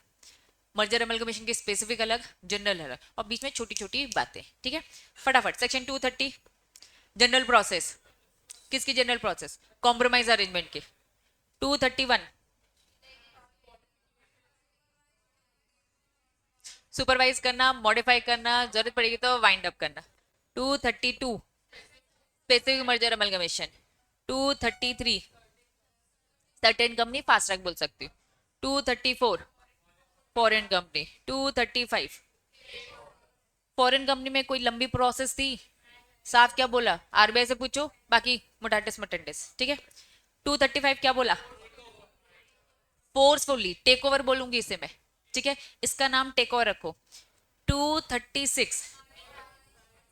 मर्जर अमलगमेशन की स्पेसिफिक अलग, जनरल अलग, और बीच में छोटी छोटी बातें। ठीक है, फटाफट सेक्शन 230 जनरल प्रोसेस, किसकी जनरल प्रोसेस, कॉम्प्रोमाइज अरेंजमेंट की। 231 सुपरवाइज करना, मॉडिफाई करना, जरूरत पड़ेगी तो वाइंड अप करना। 232 specific merger amalgamation. 233 certain company fast track बोल सकती हूँ। 234 फॉरेन कंपनी। 235 फॉरेन कंपनी में कोई लंबी प्रोसेस थी, साफ क्या बोला, आरबीआई से पूछो, बाकी मुटाटिस मटंडिस। ठीक है, 235 क्या बोला, फोर्सफुली टेक ओवर बोलूंगी इसे मैं। ठीक है, इसका नाम टेक ओवर रखो। 236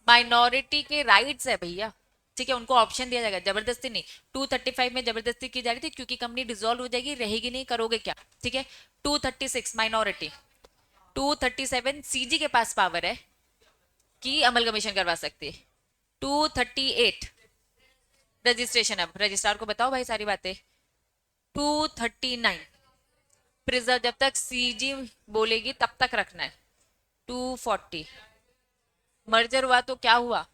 माइनॉरिटी के राइट्स है भैया। ठीक है, उनको ऑप्शन दिया जाएगा, जबरदस्ती नहीं। 235 में जबरदस्ती की जा रही थी क्योंकि कंपनी डिसॉल्व हो जाएगी, रहेगी नहीं, करोगे क्या। ठीक है, 236 माइनॉरिटी। 237 सीजी के पास पावर है कि अमलगमेशन करवा सकती है। 238 रजिस्ट्रेशन, अब रजिस्ट्रार को बताओ भाई सारी बातें। 239 प्रिजर्व, जब तक सीजी बोलेगी तब तक रखना है। 240 मर्जर हुआ तो क्या हुआ,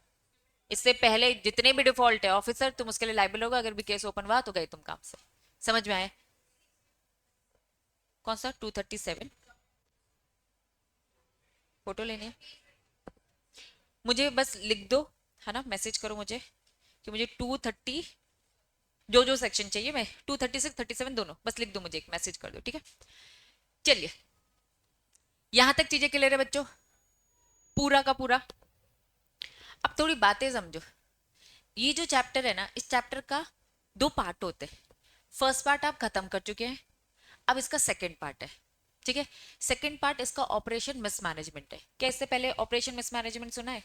इससे पहले जितने भी डिफॉल्ट है ऑफिसर तुम उसके लिए लाइबल होगा, अगर भी केस ओपन हुआ तो गए तुम काम से। समझ में आया। कौन सा 237 फोटो लेनी है, मुझे बस लिख दो, है ना, मैसेज करो मुझे कि मुझे 230 जो जो सेक्शन चाहिए, मैं 236 37 दोनों बस लिख दो, मुझे एक मैसेज कर दो। ठीक है, चलिए यहां तक चीजें क्लियर है बच्चों, पूरा का पूरा। अब थोड़ी बातें समझो। ये जो चैप्टर है ना, इस चैप्टर का दो पार्ट होते हैं। फर्स्ट पार्ट आप खत्म कर चुके हैं, अब इसका सेकंड पार्ट है। ठीक है, सेकंड पार्ट इसका ऑपरेशन मिसमैनेजमेंट है। क्या इससे पहले ऑपरेशन मिसमैनेजमेंट सुना है,